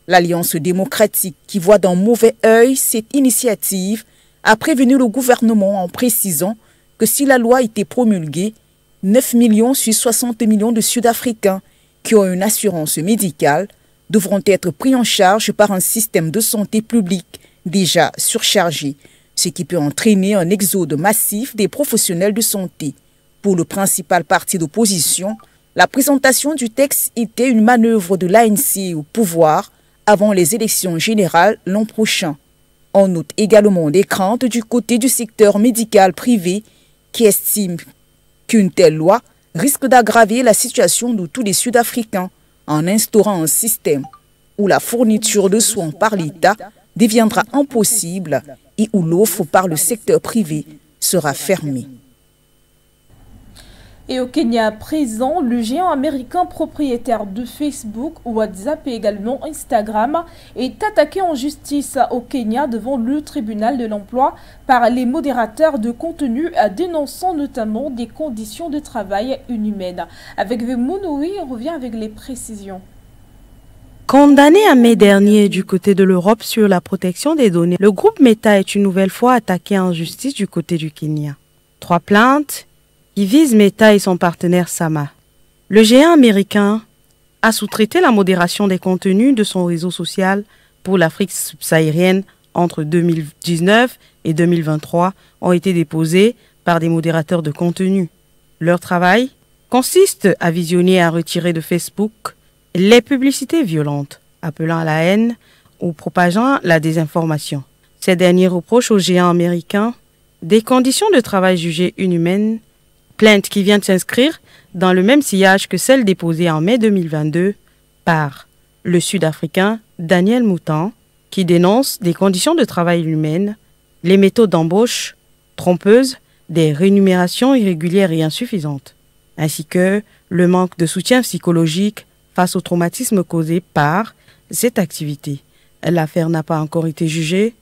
L'Alliance démocratique, qui voit d'un mauvais œil cette initiative, a prévenu le gouvernement en précisant que si la loi était promulguée, 9 millions sur 60 millions de Sud-Africains qui ont une assurance médicale devront être pris en charge par un système de santé publique déjà surchargé, ce qui peut entraîner un exode massif des professionnels de santé. Pour le principal parti d'opposition, la présentation du texte était une manœuvre de l'ANC au pouvoir avant les élections générales l'an prochain. On note également des craintes du côté du secteur médical privé qui estime qu'une telle loi risque d'aggraver la situation de tous les Sud-Africains en instaurant un système où la fourniture de soins par l'État deviendra impossible et où l'offre par le secteur privé sera fermée. Et au Kenya à présent, le géant américain propriétaire de Facebook, WhatsApp et également Instagram est attaqué en justice au Kenya devant le tribunal de l'emploi par les modérateurs de contenu dénonçant notamment des conditions de travail inhumaines. Avec Vemounoui, on revient avec les précisions. Condamné en mai dernier du côté de l'Europe sur la protection des données, le groupe Meta est une nouvelle fois attaqué en justice du côté du Kenya. 3 plaintes qui vise Meta et son partenaire Sama. Le géant américain a sous-traité la modération des contenus de son réseau social pour l'Afrique subsaharienne entre 2019 et 2023 ont été déposés par des modérateurs de contenu. Leur travail consiste à visionner et à retirer de Facebook les publicités violentes, appelant à la haine ou propageant la désinformation. Ces derniers reprochent au géant américain des conditions de travail jugées inhumaines, plainte qui vient de s'inscrire dans le même sillage que celle déposée en mai 2022 par le Sud-Africain Daniel Moutan, qui dénonce des conditions de travail inhumaines, les méthodes d'embauche trompeuses, des rémunérations irrégulières et insuffisantes, ainsi que le manque de soutien psychologique face au traumatisme causé par cette activité. L'affaire n'a pas encore été jugée.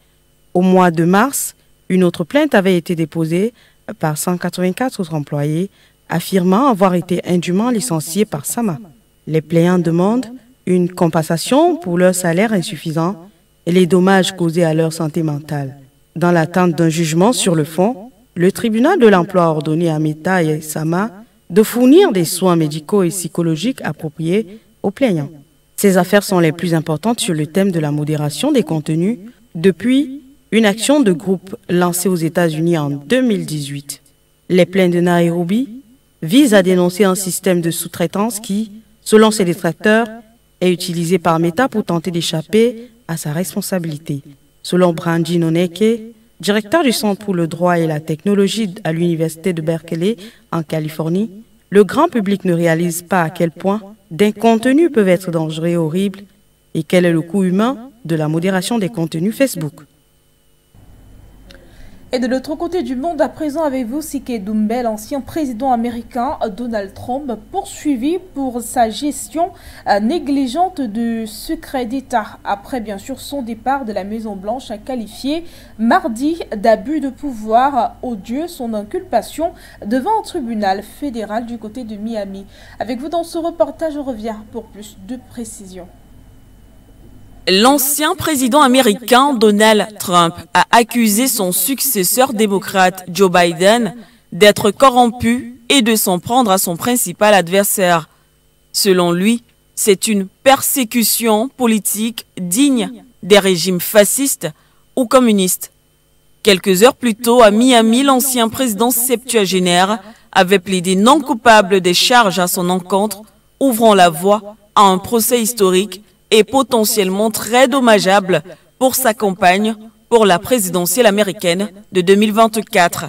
Au mois de mars, une autre plainte avait été déposée par 184 autres employés, affirmant avoir été indûment licenciés par Sama. Les plaignants demandent une compensation pour leur salaire insuffisant et les dommages causés à leur santé mentale. Dans l'attente d'un jugement sur le fond, le tribunal de l'emploi a ordonné à Meta et Sama de fournir des soins médicaux et psychologiques appropriés aux plaignants. Ces affaires sont les plus importantes sur le thème de la modération des contenus depuis une action de groupe lancée aux États-Unis en 2018. Les plaintes de Nairobi visent à dénoncer un système de sous-traitance qui, selon ses détracteurs, est utilisé par Meta pour tenter d'échapper à sa responsabilité. Selon Brandy Noneke, directeur du Centre pour le droit et la technologie à l'Université de Berkeley, en Californie, le grand public ne réalise pas à quel point des contenus peuvent être dangereux et horribles et quel est le coût humain de la modération des contenus Facebook. Et de l'autre côté du monde, à présent avec vous, Sike Doumbé, l'ancien président américain Donald Trump, poursuivi pour sa gestion négligente de secret d'État. Après, bien sûr, son départ de la Maison-Blanche a qualifié mardi d'abus de pouvoir odieux son inculpation devant un tribunal fédéral du côté de Miami. Avec vous dans ce reportage, on revient pour plus de précisions. L'ancien président américain Donald Trump a accusé son successeur démocrate Joe Biden d'être corrompu et de s'en prendre à son principal adversaire. Selon lui, c'est une persécution politique digne des régimes fascistes ou communistes. Quelques heures plus tôt, à Miami, l'ancien président septuagénaire avait plaidé non coupable des charges à son encontre, ouvrant la voie à un procès historique et potentiellement très dommageable pour sa campagne pour la présidentielle américaine de 2024.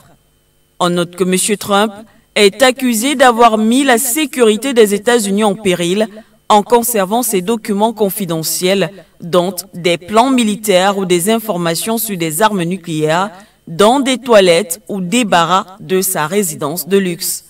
On note que M. Trump est accusé d'avoir mis la sécurité des États-Unis en péril en conservant ses documents confidentiels, dont des plans militaires ou des informations sur des armes nucléaires, dans des toilettes ou débarras de sa résidence de luxe.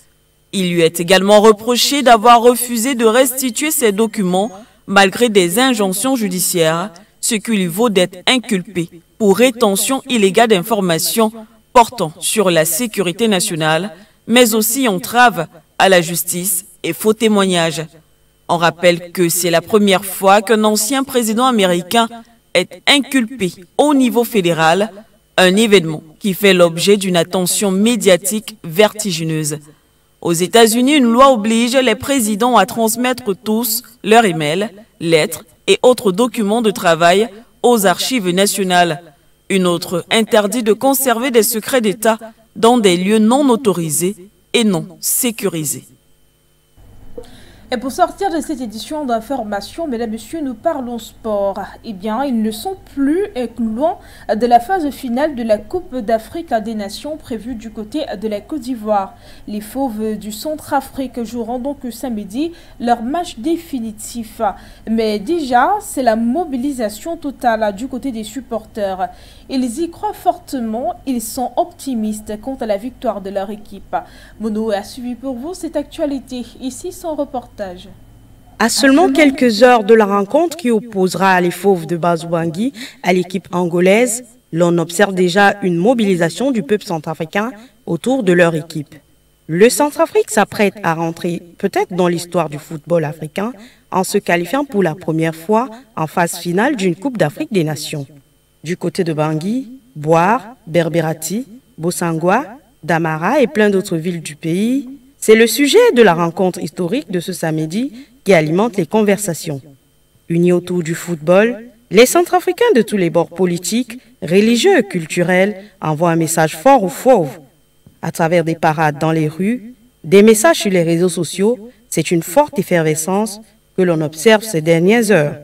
Il lui est également reproché d'avoir refusé de restituer ces documents malgré des injonctions judiciaires, ce qui lui vaut d'être inculpé pour rétention illégale d'informations portant sur la sécurité nationale, mais aussi entrave à la justice et faux témoignages. On rappelle que c'est la première fois qu'un ancien président américain est inculpé au niveau fédéral, un événement qui fait l'objet d'une attention médiatique vertigineuse. Aux États-Unis, une loi oblige les présidents à transmettre tous leurs emails, lettres et autres documents de travail aux archives nationales. Une autre interdit de conserver des secrets d'État dans des lieux non autorisés et non sécurisés. Et pour sortir de cette édition d'information, mesdames et messieurs, nous parlons sport. Eh bien, ils ne sont plus loin de la phase finale de la Coupe d'Afrique des Nations prévue du côté de la Côte d'Ivoire. Les Fauves du Centrafrique joueront donc samedi leur match définitif. Mais déjà, c'est la mobilisation totale du côté des supporters. Ils y croient fortement, ils sont optimistes quant à la victoire de leur équipe. Mono a suivi pour vous cette actualité. Ici son reportage. À seulement quelques heures de la rencontre qui opposera les Fauves de Bazouangui à l'équipe angolaise, l'on observe déjà une mobilisation du peuple centrafricain autour de leur équipe. Le Centrafrique s'apprête à rentrer peut-être dans l'histoire du football africain en se qualifiant pour la première fois en phase finale d'une Coupe d'Afrique des Nations. Du côté de Bangui, Boire, Berberati, Bossangwa, Damara et plein d'autres villes du pays, c'est le sujet de la rencontre historique de ce samedi qui alimente les conversations. Unis autour du football, les Centrafricains de tous les bords politiques, religieux et culturels envoient un message fort aux Fauves. À travers des parades dans les rues, des messages sur les réseaux sociaux, c'est une forte effervescence que l'on observe ces dernières heures.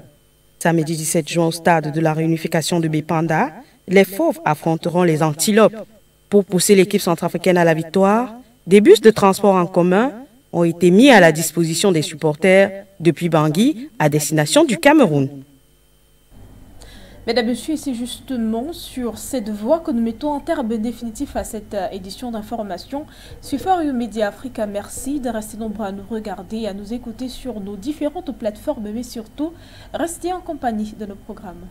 Samedi 17 juin au stade de la réunification de Bépanda, les Fauves affronteront les Antilopes. Pour pousser l'équipe centrafricaine à la victoire, des bus de transport en commun ont été mis à la disposition des supporters depuis Bangui à destination du Cameroun. Mesdames et messieurs, c'est justement sur cette voie que nous mettons un terme définitif à cette édition d'information. Sur You Media Africa, merci de rester nombreux à nous regarder et à nous écouter sur nos différentes plateformes, mais surtout, restez en compagnie de nos programmes.